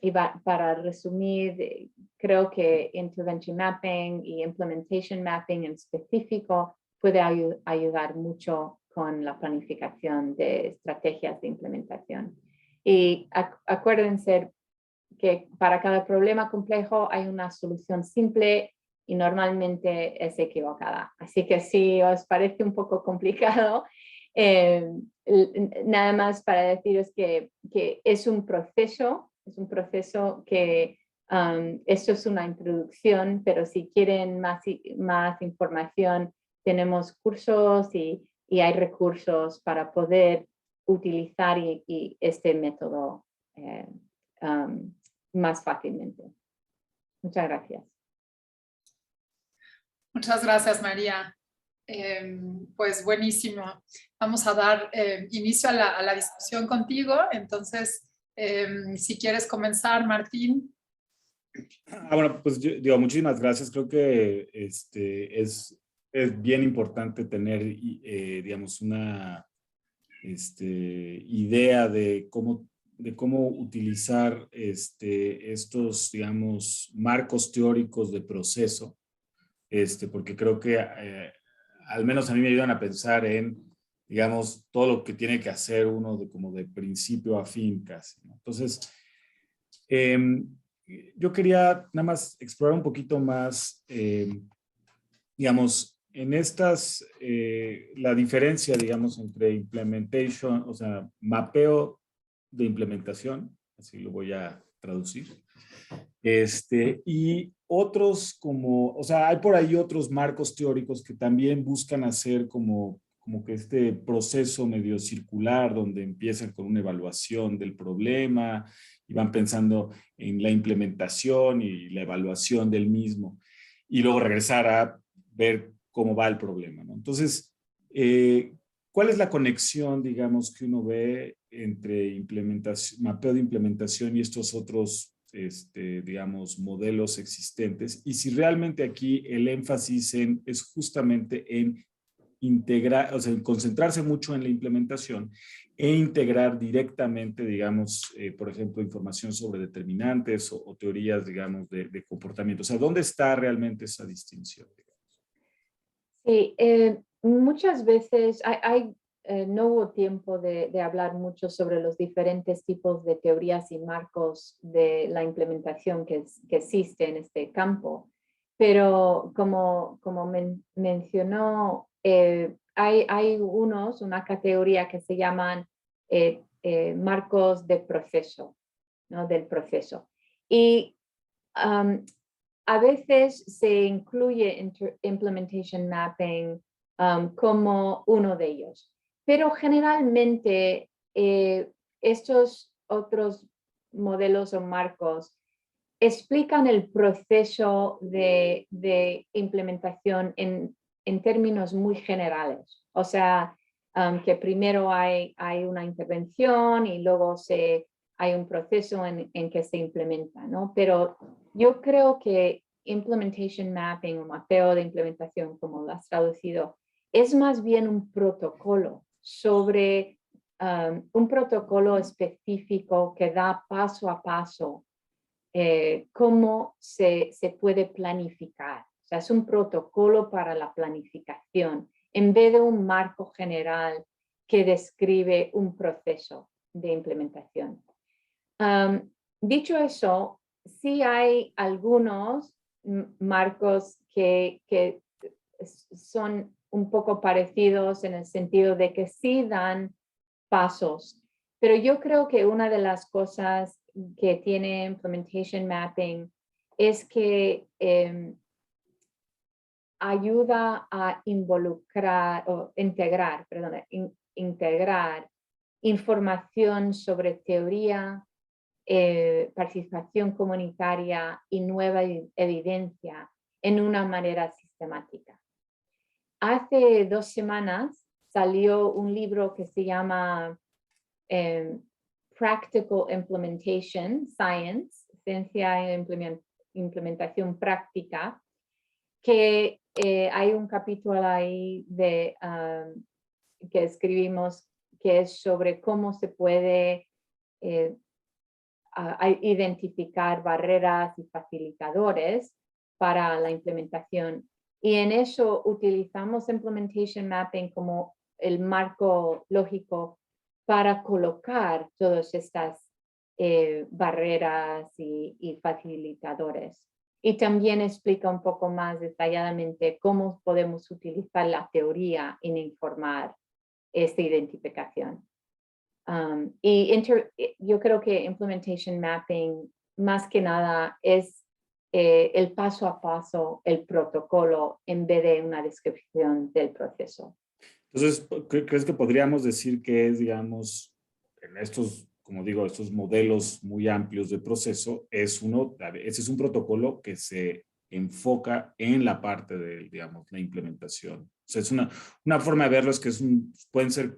S3: Y para resumir, creo que Intervention Mapping y Implementation Mapping en específico puede ayudar mucho con la planificación de estrategias de implementación. Y acuérdense que para cada problema complejo hay una solución simple y normalmente es equivocada. Así que si os parece un poco complicado, nada más para deciros que es un proceso que esto es una introducción, pero si quieren más información, tenemos cursos y hay recursos para poder utilizar este método más fácilmente. Muchas gracias.
S2: Muchas gracias, María. Pues buenísimo. Vamos a dar inicio a la discusión contigo. Entonces, si quieres comenzar, Martín.
S4: Bueno, pues yo digo, muchísimas gracias. Creo que es bien importante tener, digamos, una idea de cómo utilizar estos, digamos, marcos teóricos de proceso, porque creo que al menos a mí me ayudan a pensar en, digamos, todo lo que tiene que hacer uno como de principio a fin casi, ¿no? Entonces, yo quería nada más explorar un poquito más, digamos, en la diferencia, digamos, entre implementation, o sea, mapeo de implementación, así lo voy a traducir, y otros o sea, hay por ahí otros marcos teóricos que también buscan hacer como que este proceso medio circular, donde empiezan con una evaluación del problema y van pensando en la implementación y la evaluación del mismo, y luego regresar a ver cómo va el problema, ¿no? Entonces, ¿cuál es la conexión, digamos, que uno ve entre mapeo de implementación y estos otros, digamos, modelos existentes? Y si realmente aquí el énfasis es justamente en integrar, o sea, en concentrarse mucho en la implementación e integrar directamente, digamos, por ejemplo, información sobre determinantes o teorías, digamos, de comportamiento. O sea, ¿dónde está realmente esa distinción?
S3: Sí, muchas veces no hubo tiempo de hablar mucho sobre los diferentes tipos de teorías y marcos de la implementación que existe en este campo, pero como mencionó, hay una categoría que se llaman marcos de proceso, ¿no? Del proceso. Y a veces se incluye Implementation Mapping como uno de ellos, pero generalmente estos otros modelos o marcos explican el proceso de implementación en términos muy generales. O sea, que primero hay una intervención y luego hay un proceso en que se implementa, ¿no? Pero yo creo que Implementation Mapping o mapeo de implementación, como lo has traducido, es más bien un protocolo sobre un protocolo específico que da paso a paso cómo se puede planificar. O sea, es un protocolo para la planificación en vez de un marco general que describe un proceso de implementación. Dicho eso, sí hay algunos marcos que son un poco parecidos en el sentido de que sí dan pasos, pero yo creo que una de las cosas que tiene Implementation Mapping es que ayuda a integrar información sobre teoría, participación comunitaria y nueva evidencia en una manera sistemática. Hace 2 semanas salió un libro que se llama Practical Implementation Science, Ciencia e Implementación Práctica, que hay un capítulo ahí que escribimos que es sobre cómo se puede identificar barreras y facilitadores para la implementación. Y en eso utilizamos Implementation Mapping como el marco lógico para colocar todas estas barreras y facilitadores. Y también explica un poco más detalladamente cómo podemos utilizar la teoría en informar esta identificación. Yo creo que Implementation Mapping, más que nada, es el paso a paso, el protocolo, en vez de una descripción del proceso.
S4: Entonces, ¿crees que podríamos decir que es, digamos, en estos, como digo, estos modelos muy amplios de proceso, ese es un protocolo que se enfoca en la parte de, digamos, la implementación? O sea, es una forma de verlo es que pueden ser,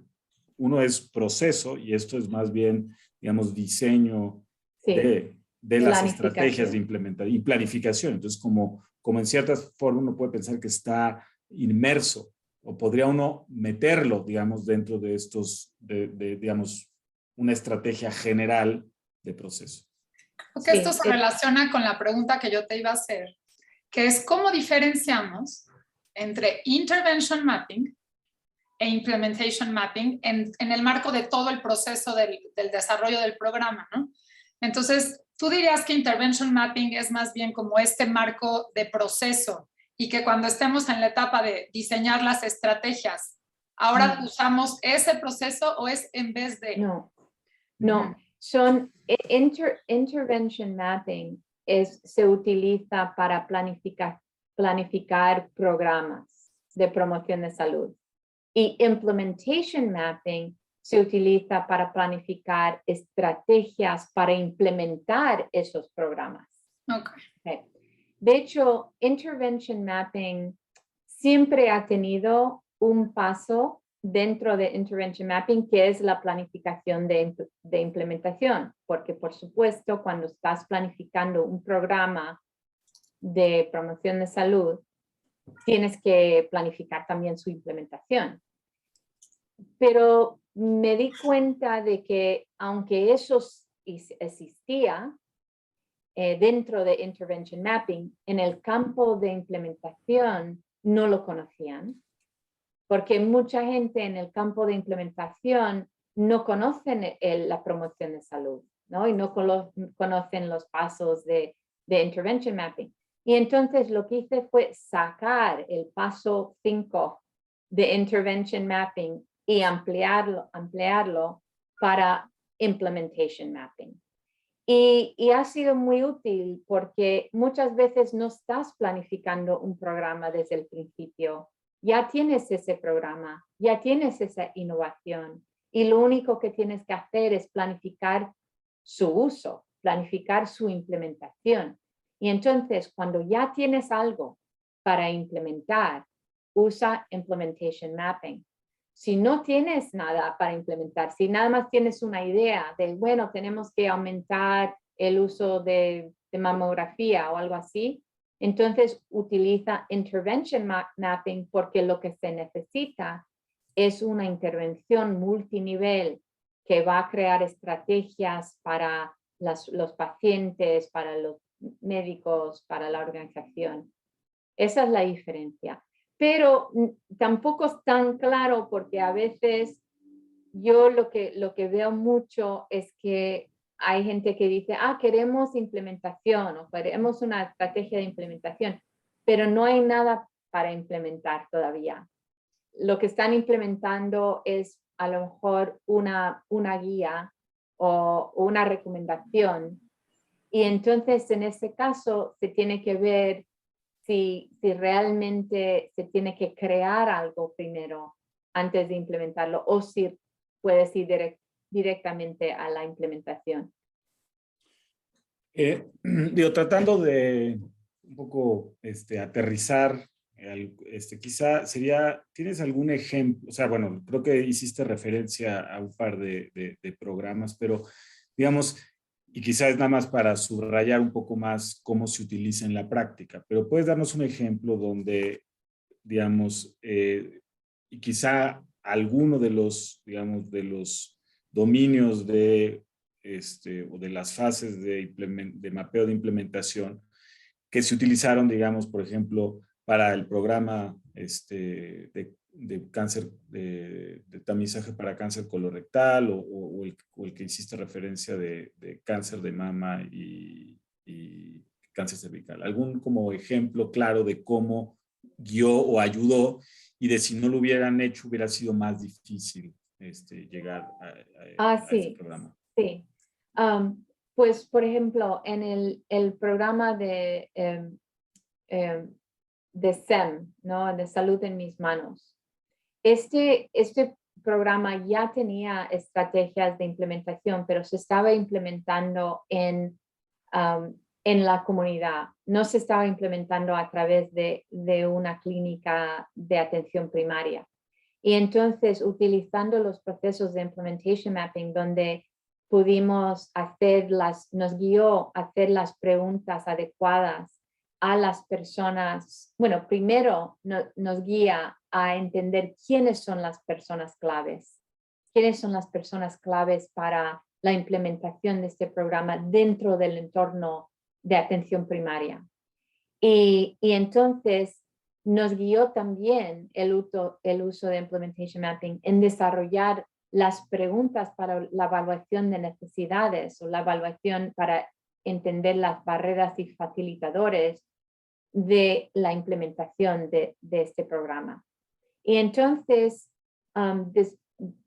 S4: uno es proceso y esto es más bien, digamos, diseño de las estrategias de implementación y planificación. Entonces, como en ciertas formas uno puede pensar que está inmerso o podría uno meterlo, digamos, dentro de estos, digamos, una estrategia general de proceso.
S2: Porque esto se relaciona con la pregunta que yo te iba a hacer, que es cómo diferenciamos entre Intervention Mapping e Implementation Mapping en el marco de todo el proceso del desarrollo del programa, ¿no? Entonces, tú dirías que Intervention Mapping es más bien como este marco de proceso y que cuando estemos en la etapa de diseñar las estrategias, ¿ahora usamos ese proceso o es en vez de?
S3: No. Son Intervention Mapping se utiliza para planificar programas de promoción de salud. Y Implementation Mapping se utiliza para planificar estrategias para implementar esos programas. Okay. De hecho, Intervention Mapping siempre ha tenido un paso dentro de Intervention Mapping, que es la planificación de implementación, porque por supuesto, cuando estás planificando un programa de promoción de salud, tienes que planificar también su implementación. Pero me di cuenta de que aunque eso existía dentro de Intervention Mapping, en el campo de implementación no lo conocían, porque mucha gente en el campo de implementación no conocen la promoción de salud, ¿no? Y no conocen los pasos de Intervention Mapping. Y entonces lo que hice fue sacar el paso 5 de Intervention Mapping y ampliarlo para Implementation Mapping. Y ha sido muy útil porque muchas veces no estás planificando un programa desde el principio. Ya tienes ese programa, ya tienes esa innovación y lo único que tienes que hacer es planificar su uso, planificar su implementación. Y entonces, cuando ya tienes algo para implementar, usa Implementation Mapping. Si no tienes nada para implementar, si nada más tienes una idea de, bueno, tenemos que aumentar el uso de mamografía o algo así, entonces utiliza Intervention Mapping porque lo que se necesita es una intervención multinivel que va a crear estrategias para los pacientes, para los médicos, para la organización. Esa es la diferencia. Pero tampoco es tan claro porque a veces yo lo que veo mucho es que hay gente que dice, queremos implementación o queremos una estrategia de implementación, pero no hay nada para implementar todavía. Lo que están implementando es a lo mejor una guía o una recomendación. Y entonces en ese caso se tiene que ver si realmente se tiene que crear algo primero antes de implementarlo o si puedes ir directamente a la implementación.
S4: Tratando de un poco aterrizar, quizá sería, ¿tienes algún ejemplo? O sea, bueno, creo que hiciste referencia a un par de programas, pero digamos, y quizás es nada más para subrayar un poco más cómo se utiliza en la práctica, pero puedes darnos un ejemplo donde, digamos, y quizá alguno de los, digamos, de los dominios o de las fases de mapeo de implementación que se utilizaron, digamos, por ejemplo, para el programa de cáncer, de tamizaje para cáncer colorectal o el que hiciste referencia de cáncer de mama y cáncer cervical. ¿Algún como ejemplo claro de cómo guió o ayudó y de si no lo hubieran hecho hubiera sido más difícil llegar a ese programa?
S3: Sí. Pues, por ejemplo, en el programa de SEM, ¿no? De Salud en Mis Manos. Este programa ya tenía estrategias de implementación, pero se estaba implementando en la comunidad. No se estaba implementando a través de una clínica de atención primaria. Y entonces, utilizando los procesos de implementation mapping, donde pudimos nos guió a hacer las preguntas adecuadas a las personas. Bueno, primero nos guía a entender quiénes son las personas claves. Quiénes son las personas claves para la implementación de este programa dentro del entorno de atención primaria. Y entonces nos guió también el uso de Implementation Mapping en desarrollar las preguntas para la evaluación de necesidades o la evaluación para entender las barreras y facilitadores de la implementación de este programa. Y entonces,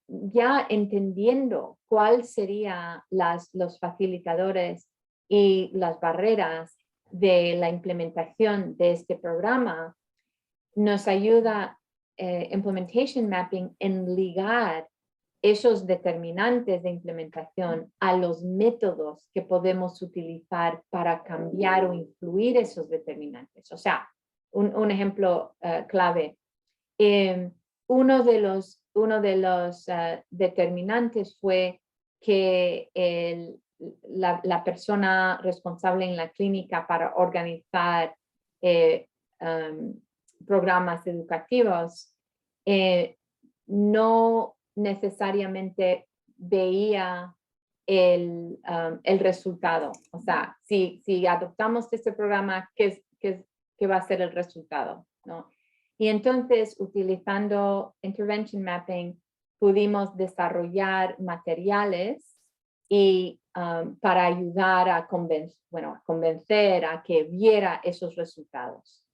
S3: ya entendiendo cuáles serían los facilitadores y las barreras de la implementación de este programa, nos ayuda Implementation Mapping en ligar esos determinantes de implementación a los métodos que podemos utilizar para cambiar o influir esos determinantes. O sea, un ejemplo clave. Uno de los determinantes fue que la persona responsable en la clínica para organizar programas educativos no necesariamente veía el resultado. O sea, si adoptamos este programa, ¿qué va a ser el resultado? ¿No? Y entonces, utilizando Intervention Mapping, pudimos desarrollar materiales y para ayudar a convencer a que viera esos resultados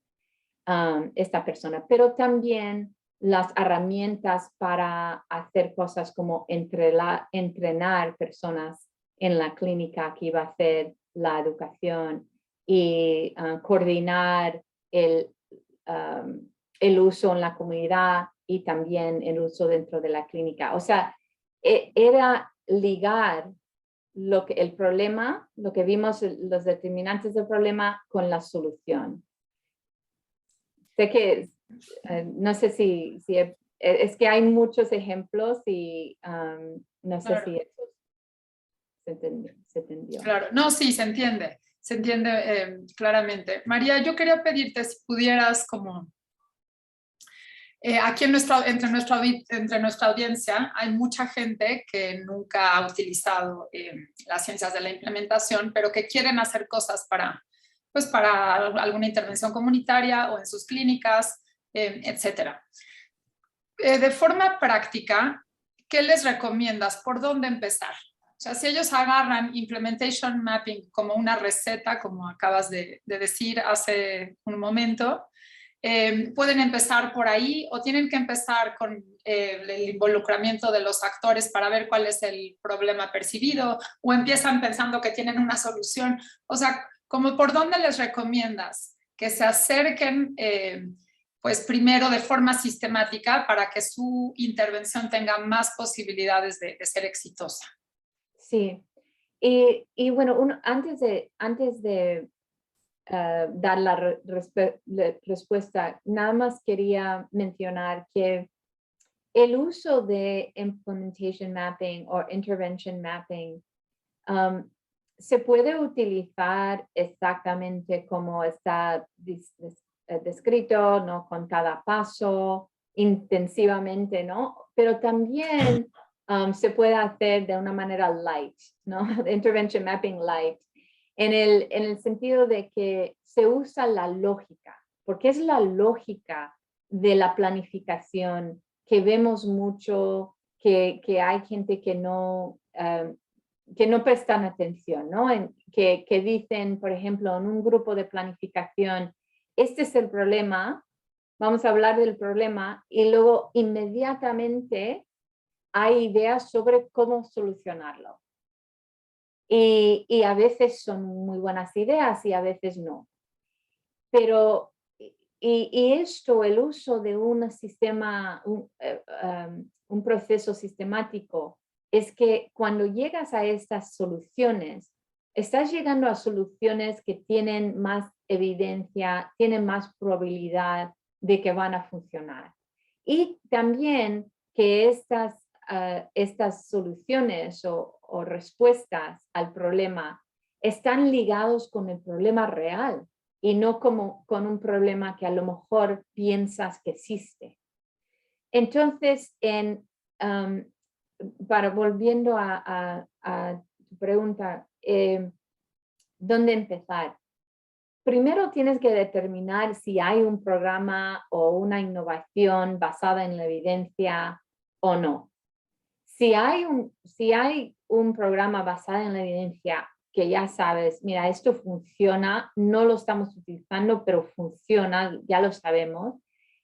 S3: esta persona, pero también las herramientas para hacer cosas como entrenar personas en la clínica que iba a hacer la educación y coordinar el uso en la comunidad y también el uso dentro de la clínica. O sea, era ligar el problema, lo que vimos, los determinantes del problema con la solución. Sé que no sé si es que hay muchos ejemplos y no sé si eso se entendió.
S2: Claro, no, sí, se entiende claramente. María, yo quería pedirte si pudieras como, aquí entre nuestra audiencia hay mucha gente que nunca ha utilizado las ciencias de la implementación, pero que quieren hacer cosas para alguna intervención comunitaria o en sus clínicas, etcétera. De forma práctica, ¿qué les recomiendas? ¿Por dónde empezar? O sea, si ellos agarran Implementation Mapping como una receta, como acabas de decir hace un momento, pueden empezar por ahí o tienen que empezar con el involucramiento de los actores para ver cuál es el problema percibido, o empiezan pensando que tienen una solución. O sea, ¿como por dónde les recomiendas que se acerquen pues primero de forma sistemática para que su intervención tenga más posibilidades de ser exitosa.
S3: Sí, y bueno, antes de dar la respuesta, nada más quería mencionar que el uso de implementation mapping o intervention mapping se puede utilizar exactamente como está descrito, ¿no? Con cada paso, intensivamente, ¿no? Pero también se puede hacer de una manera light, ¿no? Intervention mapping light, en el sentido de que se usa la lógica, porque es la lógica de la planificación que vemos mucho, que hay gente que no prestan atención, ¿no? Que dicen, por ejemplo, en un grupo de planificación, este es el problema, vamos a hablar del problema, y luego inmediatamente hay ideas sobre cómo solucionarlo. Y a veces son muy buenas ideas y a veces no. Pero, y esto, el uso de un sistema, un proceso sistemático, es que cuando llegas a estas soluciones, estás llegando a soluciones que tienen más evidencia, tienen más probabilidad de que van a funcionar. Y también que estas soluciones o respuestas al problema están ligados con el problema real y no como con un problema que a lo mejor piensas que existe. Entonces, volviendo a tu pregunta, ¿dónde empezar? Primero tienes que determinar si hay un programa o una innovación basada en la evidencia o no. Si hay un programa basado en la evidencia que ya sabes, mira, esto funciona, no lo estamos utilizando, pero funciona, ya lo sabemos,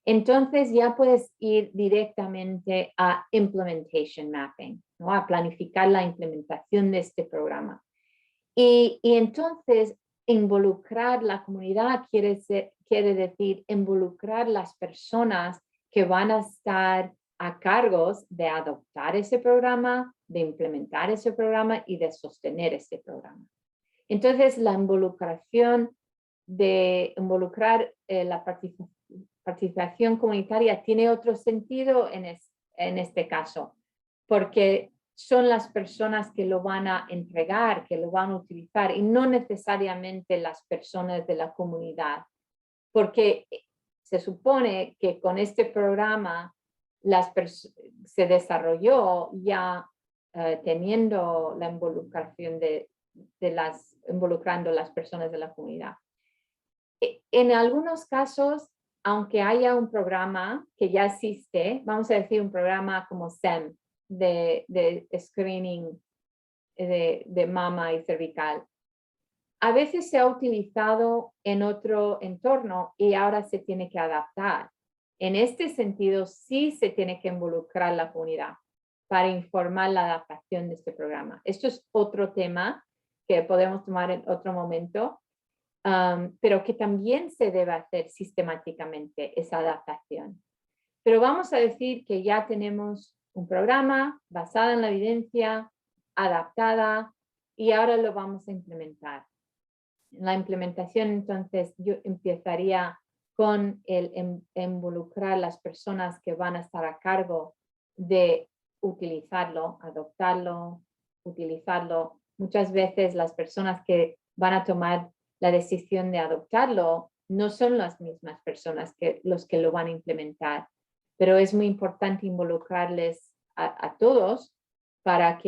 S3: entonces ya puedes ir directamente a implementation mapping, ¿no? A planificar la implementación de este programa. Y entonces involucrar la comunidad quiere decir involucrar las personas que van a estar a cargo de adoptar ese programa, de implementar ese programa y de sostener ese programa. Entonces, la involucración la participación comunitaria tiene otro sentido en este caso, porque son las personas que lo van a entregar, que lo van a utilizar y no necesariamente las personas de la comunidad, porque se supone que con este programa se desarrolló ya teniendo la involucración involucrando las personas de la comunidad. En algunos casos, aunque haya un programa que ya existe, vamos a decir un programa como SEM, de screening de mama y cervical, a veces se ha utilizado en otro entorno y ahora se tiene que adaptar. En este sentido, sí se tiene que involucrar la comunidad para informar la adaptación de este programa. Esto es otro tema que podemos tomar en otro momento, pero que también se debe hacer sistemáticamente esa adaptación. Pero vamos a decir que ya tenemos un programa basado en la evidencia, adaptada, y ahora lo vamos a implementar. La implementación, entonces, yo empezaría con el involucrar las personas que van a estar a cargo de utilizarlo, adoptarlo, utilizarlo. Muchas veces las personas que van a tomar la decisión de adoptarlo no son las mismas personas que los que lo van a implementar, pero es muy importante involucrarles a todos para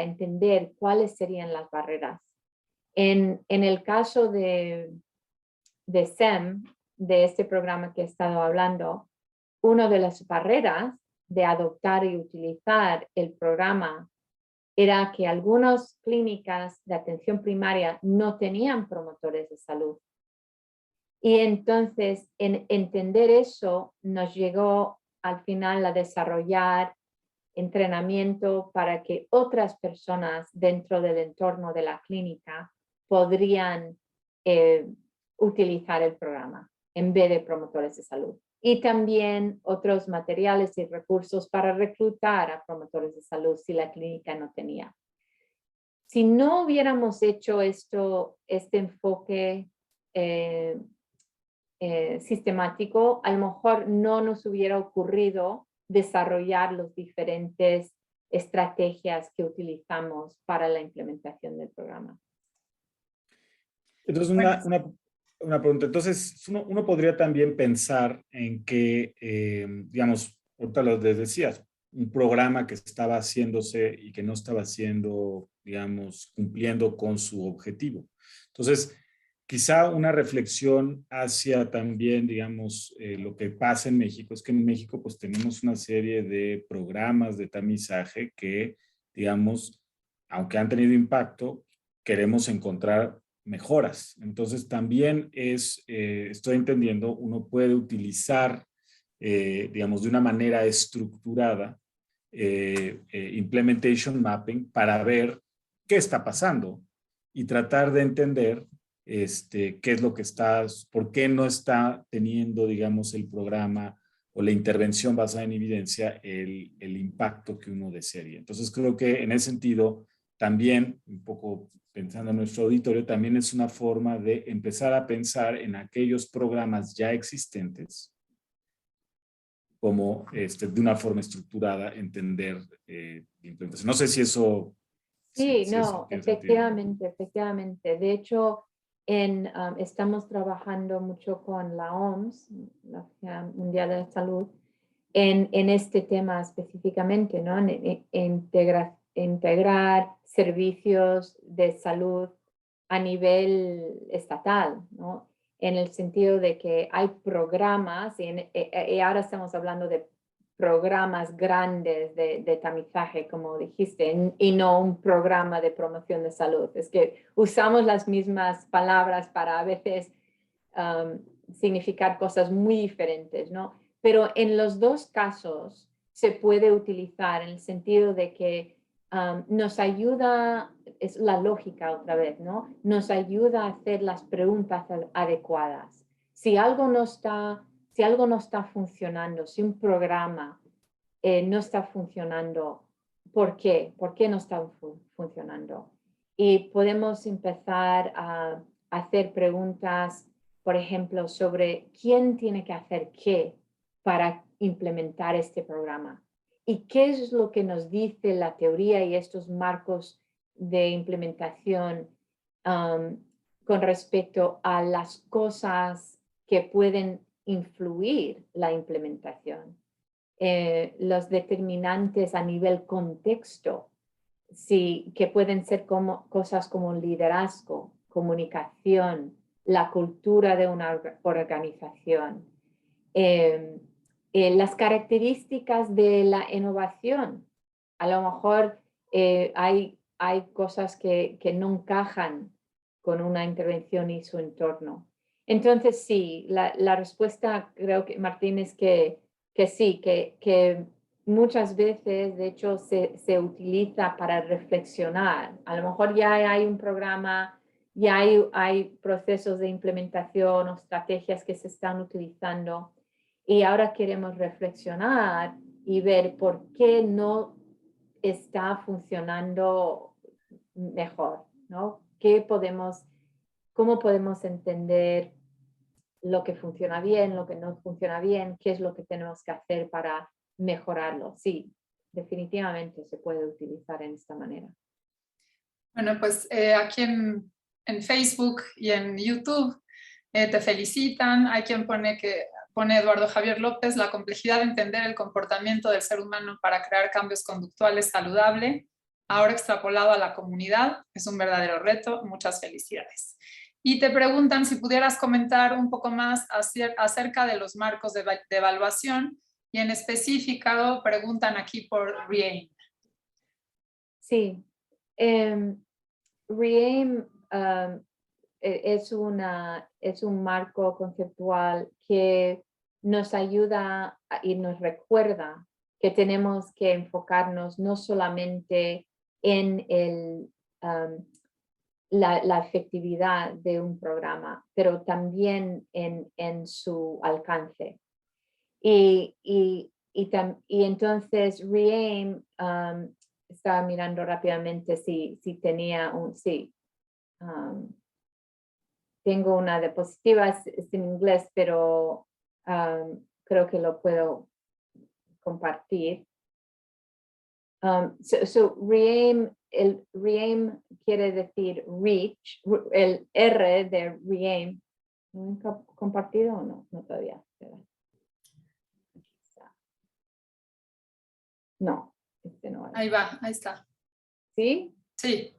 S3: entender cuáles serían las barreras. En el caso de SEM, de este programa que he estado hablando, una de las barreras de adoptar y utilizar el programa era que algunas clínicas de atención primaria no tenían promotores de salud. Y entonces, en entender eso, nos llegó al final a desarrollar entrenamiento para que otras personas dentro del entorno de la clínica podrían utilizar el programa en vez de promotores de salud. Y también otros materiales y recursos para reclutar a promotores de salud si la clínica no tenía. Si no hubiéramos hecho este enfoque sistemático, a lo mejor no nos hubiera ocurrido desarrollar las diferentes estrategias que utilizamos para la implementación del programa.
S4: Entonces, una pregunta. Entonces, uno podría también pensar en que, digamos, ahorita lo decías, un programa que estaba haciéndose y que no estaba haciendo, digamos, cumpliendo con su objetivo. Entonces, quizá una reflexión hacia también, digamos, lo que pasa en México, es que en México pues tenemos una serie de programas de tamizaje que, digamos, aunque han tenido impacto, queremos encontrar mejoras. Entonces también estoy entendiendo, uno puede utilizar, digamos, de una manera estructurada, implementation mapping para ver qué está pasando y tratar de entender qué es lo que por qué no está teniendo, digamos, el programa o la intervención basada en evidencia el impacto que uno desearía. Entonces creo que en ese sentido también, un poco pensando en nuestro auditorio, también es una forma de empezar a pensar en aquellos programas ya existentes, como de una forma estructurada entender implementación. No sé si eso...
S3: Sí,
S4: si
S3: no,
S4: eso tiene sentido.
S3: efectivamente. De hecho, estamos trabajando mucho con la OMS, la Organización Mundial de la Salud, en este tema específicamente, ¿no? Integrar servicios de salud a nivel estatal, ¿no? En el sentido de que hay programas, y ahora estamos hablando de programas grandes de tamizaje, como dijiste, y no un programa de promoción de salud. Es que usamos las mismas palabras para a veces significar cosas muy diferentes, ¿no? Pero en los dos casos se puede utilizar en el sentido de que nos ayuda, es la lógica otra vez, ¿no? Nos ayuda a hacer las preguntas adecuadas. Si algo no está funcionando, si un programa no está funcionando, ¿por qué? ¿Por qué no está funcionando? Y podemos empezar a hacer preguntas, por ejemplo, sobre quién tiene que hacer qué para implementar este programa. ¿Y qué es lo que nos dice la teoría y estos marcos de implementación con respecto a las cosas que pueden influir la implementación? Los determinantes a nivel contexto, que pueden ser cosas como liderazgo, comunicación, la cultura de una organización, las características de la innovación. A lo mejor hay cosas que no encajan con una intervención y su entorno. Entonces, sí, la respuesta creo que, Martín, es que sí, que muchas veces, de hecho, se utiliza para reflexionar. A lo mejor ya hay un programa, ya hay procesos de implementación o estrategias que se están utilizando y ahora queremos reflexionar y ver por qué no está funcionando mejor, ¿no? ¿Cómo podemos entender lo que funciona bien, lo que no funciona bien, qué es lo que tenemos que hacer para mejorarlo? Sí, definitivamente se puede utilizar en esta manera.
S2: Bueno, pues aquí en Facebook y en YouTube te felicitan. Hay quien pone Eduardo Javier López, la complejidad de entender el comportamiento del ser humano para crear cambios conductuales saludables, ahora extrapolado a la comunidad, es un verdadero reto. Muchas felicidades. Y te preguntan si pudieras comentar un poco más acerca de los marcos de evaluación y en específico preguntan aquí por REAIM.
S3: Sí, REAIM es un marco conceptual que nos ayuda y nos recuerda que tenemos que enfocarnos no solamente en la efectividad de un programa, pero también en su alcance. Y entonces REAIM, estaba mirando rápidamente si tenía tengo una diapositiva, es en inglés, pero creo que lo puedo compartir. REAIM, el REAIM quiere decir reach, el R de REAIM. ¿No he compartido o no? No todavía. No, este no es.
S2: Ahí va, ahí está.
S3: ¿Sí?
S2: Sí,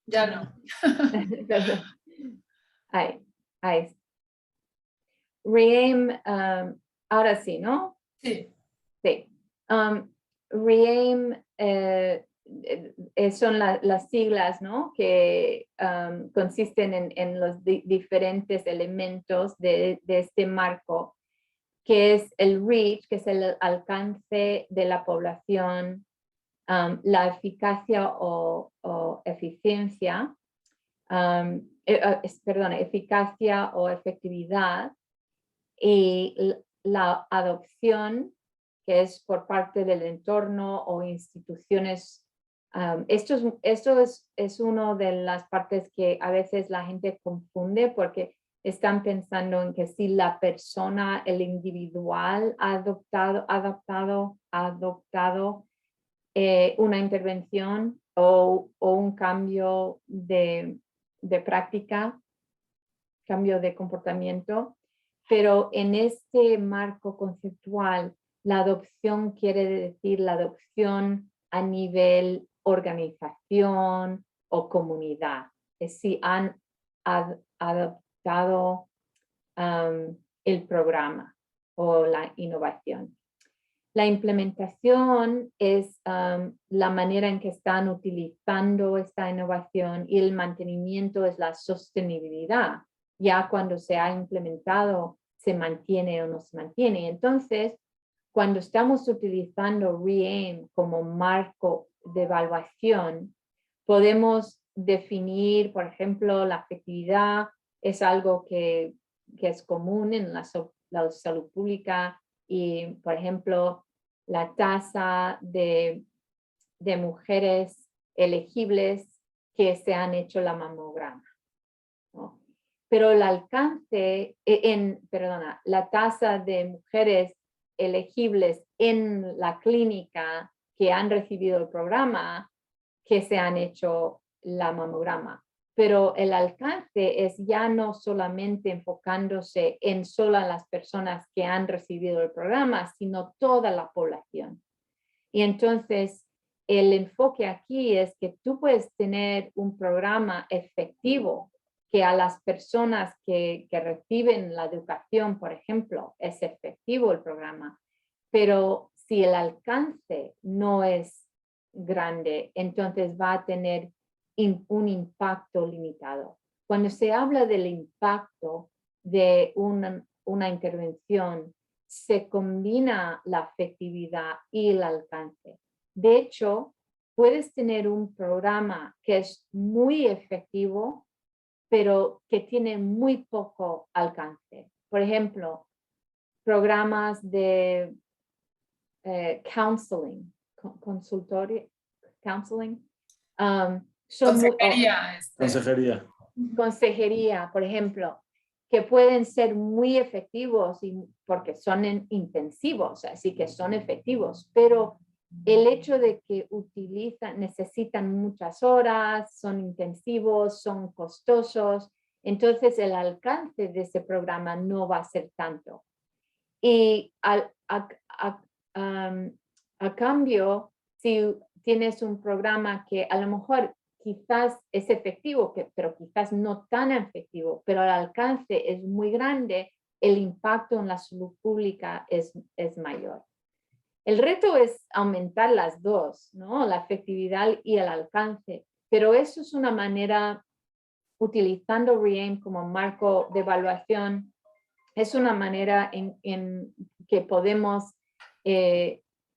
S2: ya no.
S3: Perdón. Ahí. REAIM, ahora sí, ¿no?
S2: Sí,
S3: Sí. REAIM son las siglas, ¿no? Que consisten en los diferentes elementos de este marco, que es el reach, que es el alcance de la población, la eficacia o eficiencia, eficacia o efectividad, y la adopción, que es por parte del entorno o instituciones. Esto es una de las partes que a veces la gente confunde, porque están pensando en que si la persona, el individual ha adoptado una intervención o un cambio de práctica, cambio de comportamiento, pero en este marco conceptual, la adopción quiere decir la adopción a nivel organización o comunidad. Es si han adoptado el programa o la innovación. La implementación es la manera en que están utilizando esta innovación, y el mantenimiento es la sostenibilidad. Ya cuando se ha implementado, se mantiene o no se mantiene. Entonces, cuando estamos utilizando REAIM como marco de evaluación, podemos definir, por ejemplo, la efectividad es algo que es común en la salud pública, y, por ejemplo, la tasa de mujeres elegibles que se han hecho la mamograma, ¿no? Pero el alcance, la tasa de mujeres elegibles en la clínica que han recibido el programa, que se han hecho la mamograma. Pero el alcance es ya no solamente enfocándose en solo las personas que han recibido el programa, sino toda la población. Y entonces el enfoque aquí es que tú puedes tener un programa efectivo que a las personas que reciben la educación, por ejemplo, es efectivo el programa, pero si el alcance no es grande, entonces va a tener un impacto limitado. Cuando se habla del impacto de una intervención, se combina la efectividad y el alcance. De hecho, puedes tener un programa que es muy efectivo, pero que tiene muy poco alcance. Por ejemplo, programas de counseling, counseling,
S2: consejería.
S3: Consejería, por ejemplo, que pueden ser muy efectivos porque son intensivos, así que son efectivos, pero el hecho de que necesitan muchas horas, son intensivos, son costosos, entonces el alcance de ese programa no va a ser tanto. Y a cambio, si tienes un programa que a lo mejor quizás es efectivo, pero quizás no tan efectivo, pero el alcance es muy grande, el impacto en la salud pública es mayor. El reto es aumentar las dos, ¿no? La efectividad y el alcance, pero eso es una manera, utilizando REAIM como marco de evaluación, es una manera en que podemos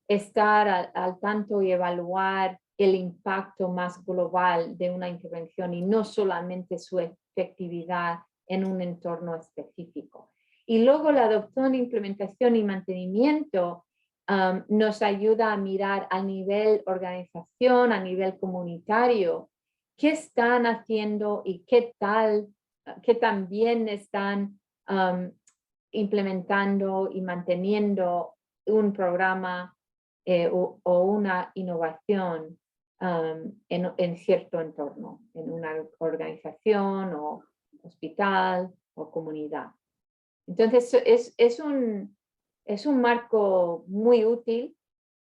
S3: estar al tanto y evaluar el impacto más global de una intervención y no solamente su efectividad en un entorno específico. Y luego la adopción, implementación y mantenimiento nos ayuda a mirar a nivel organización, a nivel comunitario, qué están haciendo y qué también están implementando y manteniendo un programa o una innovación en cierto entorno, en una organización o hospital o comunidad. Entonces es un marco muy útil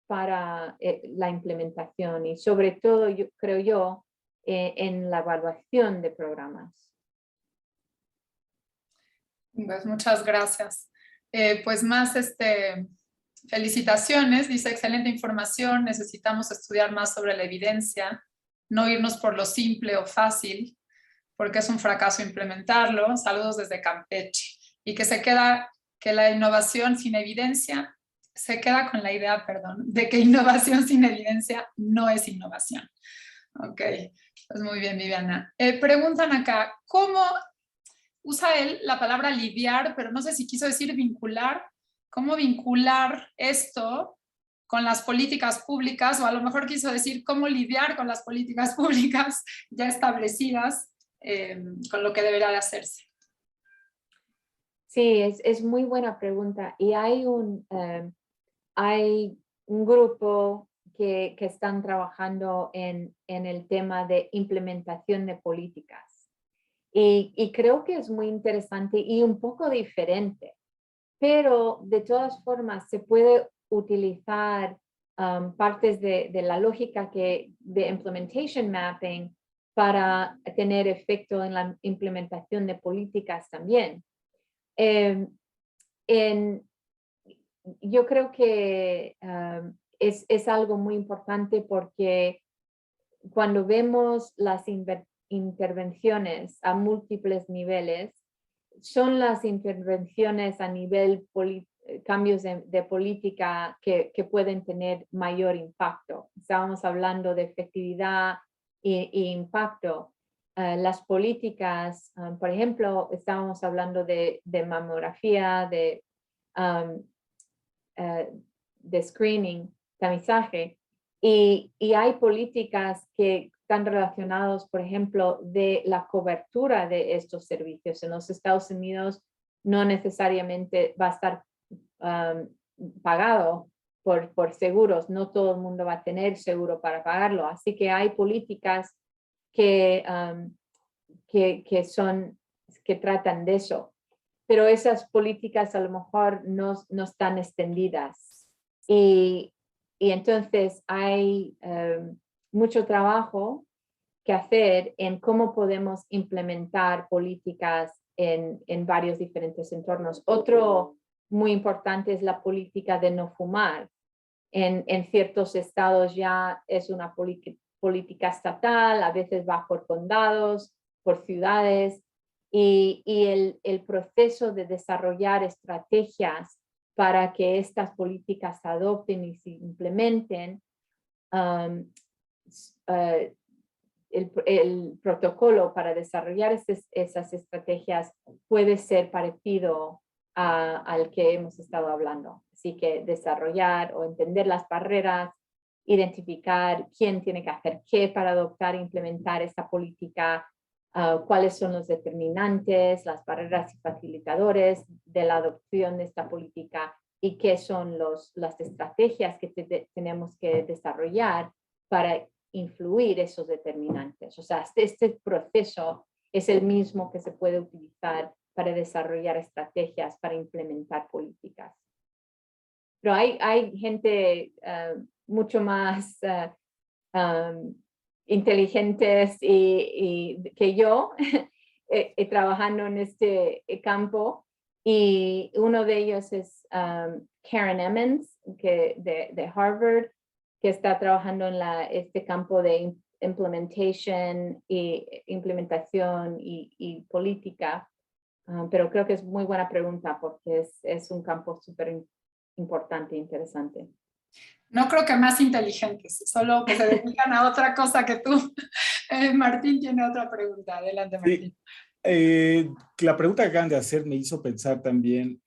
S3: para la implementación y sobre todo, creo yo, en la evaluación de programas.
S2: Pues muchas gracias. Pues más felicitaciones, dice excelente información, necesitamos estudiar más sobre la evidencia, no irnos por lo simple o fácil, porque es un fracaso implementarlo. Saludos desde Campeche. Y que la innovación sin evidencia, se queda con la idea, perdón, de que innovación sin evidencia no es innovación. Ok, pues muy bien, Viviana. Preguntan acá, ¿cómo usa él la palabra lidiar, pero no sé si quiso decir vincular? ¿Cómo vincular esto con las políticas públicas? O a lo mejor quiso decir cómo lidiar con las políticas públicas ya establecidas, con lo que deberá de hacerse.
S3: Sí, es muy buena pregunta. Y hay un grupo que están trabajando en el tema de implementación de políticas. Y creo que es muy interesante y un poco diferente, pero de todas formas se puede utilizar partes de la lógica de implementation mapping para tener efecto en la implementación de políticas también. Yo creo que es algo muy importante porque cuando vemos las intervenciones a múltiples niveles, son las intervenciones a nivel cambios de política que pueden tener mayor impacto. Estábamos hablando de efectividad e impacto. Las políticas, por ejemplo, estábamos hablando de mamografía, de screening, tamizaje, y hay políticas que están relacionadas, por ejemplo, de la cobertura de estos servicios. En los Estados Unidos no necesariamente va a estar pagado por seguros, no todo el mundo va a tener seguro para pagarlo, así que hay políticas que tratan de eso, pero esas políticas a lo mejor no están extendidas y entonces hay mucho trabajo que hacer en cómo podemos implementar políticas en varios diferentes entornos. Otro muy importante es la política de no fumar. En ciertos estados ya es una política estatal, a veces va por condados, por ciudades, y el proceso de desarrollar estrategias para que estas políticas se adopten y se implementen, el protocolo para desarrollar esas estrategias puede ser parecido al que hemos estado hablando. Así que desarrollar o entender las barreras, identificar quién tiene que hacer qué para adoptar e implementar esta política, cuáles son los determinantes, las barreras y facilitadores de la adopción de esta política y qué son las estrategias que tenemos que desarrollar para influir esos determinantes. O sea, este proceso es el mismo que se puede utilizar para desarrollar estrategias, para implementar políticas. Pero hay gente mucho más inteligentes que yo trabajando en este campo, y uno de ellos es Karen Emmons de Harvard, que está trabajando en este campo de implementación y política. Pero creo que es muy buena pregunta porque es un campo súper importante e interesante.
S2: No creo que más inteligentes, solo que se dedican a otra cosa que tú. Martín tiene otra pregunta. Adelante, Martín.
S4: La pregunta que acaban de hacer me hizo pensar también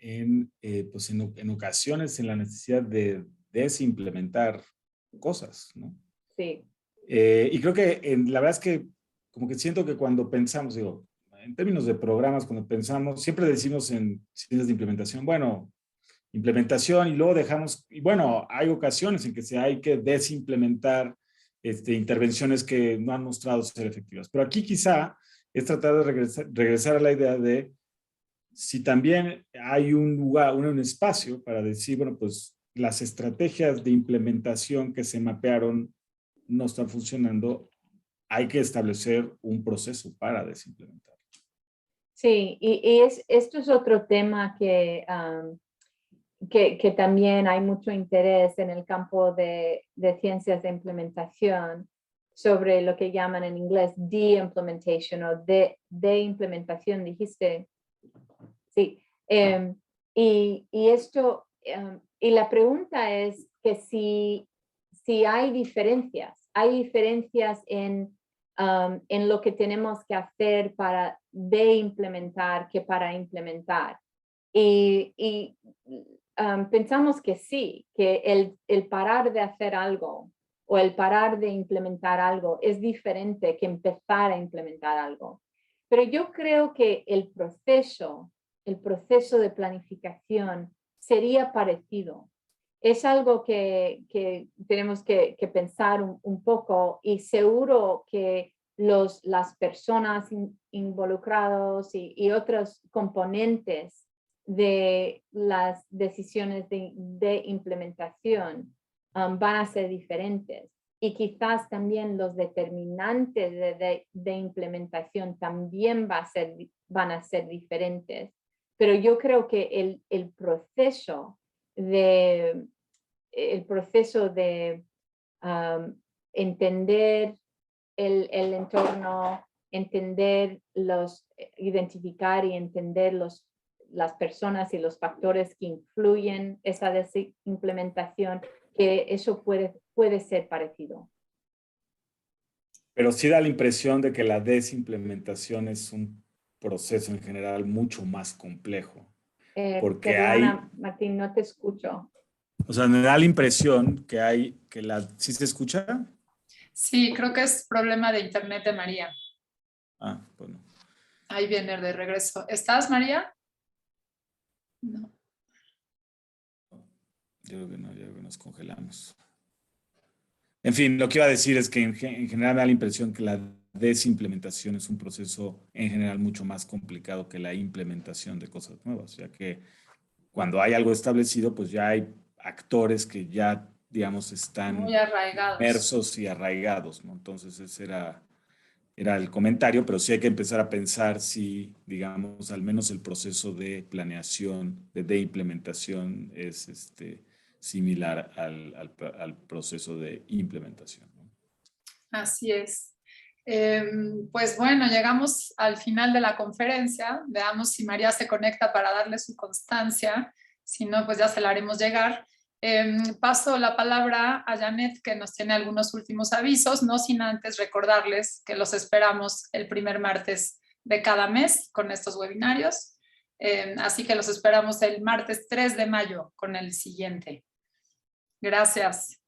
S4: pues en ocasiones en la necesidad de desimplementar cosas, ¿no?
S3: Sí.
S4: Y creo que la verdad es que como que siento que cuando pensamos, digo, en términos de programas, cuando pensamos, siempre decimos en ciencias de implementación, bueno, implementación y luego dejamos, y bueno, hay ocasiones en que hay que desimplementar intervenciones que no han mostrado ser efectivas. Pero aquí quizá es tratar de regresar a la idea de si también hay un lugar, un espacio para decir, bueno, pues las estrategias de implementación que se mapearon no están funcionando, hay que establecer un proceso para desimplementar.
S3: Sí, esto es otro tema que también hay mucho interés en el campo de ciencias de implementación sobre lo que llaman en inglés de-implementation o de implementación, dijiste. Sí, y esto, y la pregunta es que si hay diferencias en lo que tenemos que hacer para de-implementar que para implementar. Y pensamos que sí, que el parar de hacer algo o el parar de implementar algo es diferente que empezar a implementar algo. Pero yo creo que el proceso de planificación sería parecido. Es algo que tenemos que pensar un poco y seguro que las personas involucradas y otros componentes de las decisiones de implementación van a ser diferentes. Y quizás también los determinantes de implementación también van a ser diferentes. Pero yo creo que el proceso de entender el entorno, identificar y entender las personas y los factores que influyen esa desimplementación, que eso puede ser parecido.
S4: Pero sí da la impresión de que la desimplementación es un proceso en general mucho más complejo. Porque
S3: Perdona, Martín, no te escucho.
S4: O sea, me da la impresión que ¿sí se escucha?
S2: Sí, creo que es problema de internet de María.
S4: Ah, bueno.
S2: Ahí viene de regreso. ¿Estás, María? No.
S4: Yo creo que no, yo creo que nos congelamos. En fin, lo que iba a decir es que en general me da la impresión que la desimplementación es un proceso en general mucho más complicado que la implementación de cosas nuevas, ya que cuando hay algo establecido, pues ya hay actores que ya, digamos, están
S2: Muy arraigados.
S4: inmersos y arraigados, ¿no? Entonces ese era el comentario, pero sí hay que empezar a pensar si, digamos, al menos el proceso de planeación, de implementación es similar al proceso de implementación, ¿no?
S2: Así es. Pues bueno, llegamos al final de la conferencia. Veamos si María se conecta para darle su constancia. Si no, pues ya se la haremos llegar. Paso la palabra a Janet, que nos tiene algunos últimos avisos, no sin antes recordarles que los esperamos el primer martes de cada mes con estos webinarios. Así que los esperamos el martes 3 de mayo con el siguiente. Gracias.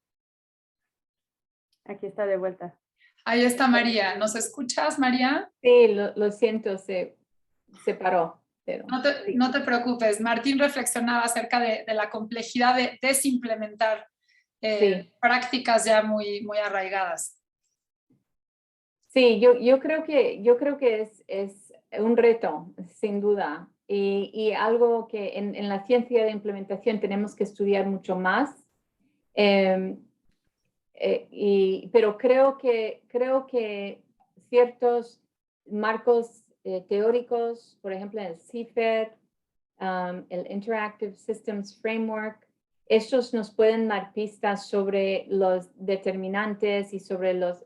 S1: Aquí está de vuelta.
S2: Ahí está María. ¿Nos escuchas, María?
S3: Sí, lo siento, se paró. Pero,
S2: no te preocupes. Martín reflexionaba acerca de la complejidad de desimplementar prácticas ya muy, muy arraigadas.
S3: Sí, yo creo que es un reto, sin duda, y algo que en la ciencia de implementación tenemos que estudiar mucho más. Pero creo que ciertos marcos teóricos, por ejemplo el CIFER, el Interactive Systems Framework, estos nos pueden dar pistas sobre los determinantes y sobre los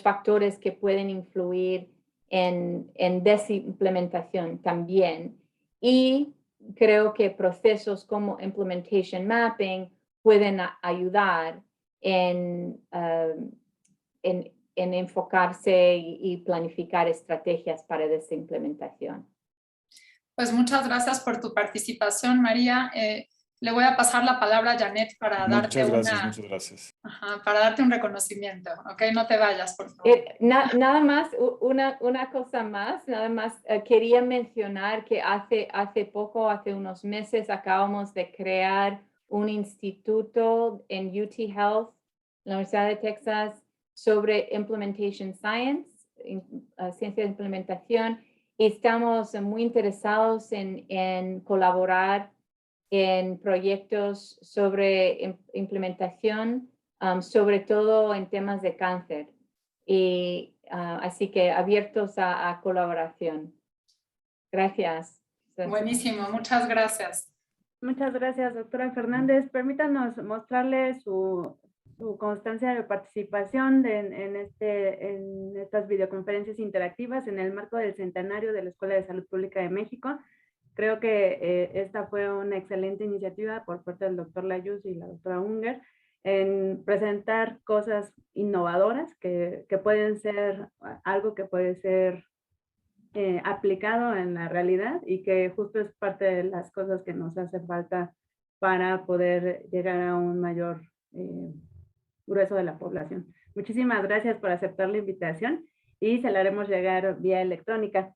S3: factores que pueden influir en desimplementación también. Y creo que procesos como Implementation Mapping pueden ayudar en enfocarse y planificar estrategias para esta implementación.
S2: Pues muchas gracias por tu participación, María. Le voy a pasar la palabra a Janet para
S4: Muchas gracias.
S2: Para darte un reconocimiento. Ok, no te vayas, por favor.
S3: Nada más, una cosa más, quería mencionar que hace unos meses acabamos de crear un instituto en UT Health, la Universidad de Texas, sobre Implementation Science, ciencia de implementación, y estamos muy interesados en colaborar en proyectos sobre implementación, sobre todo en temas de cáncer. Y así que abiertos a colaboración. Gracias.
S2: Buenísimo, muchas gracias.
S1: Muchas gracias, doctora Fernández. Permítanos mostrarle su constancia de participación en estas videoconferencias interactivas en el marco del centenario de la Escuela de Salud Pública de México. Creo que esta fue una excelente iniciativa por parte del doctor Layuz y la doctora Unger en presentar cosas innovadoras que pueden ser algo que puede ser aplicado en la realidad y que justo es parte de las cosas que nos hace falta para poder llegar a un mayor grueso de la población. Muchísimas gracias por aceptar la invitación y se la haremos llegar vía electrónica.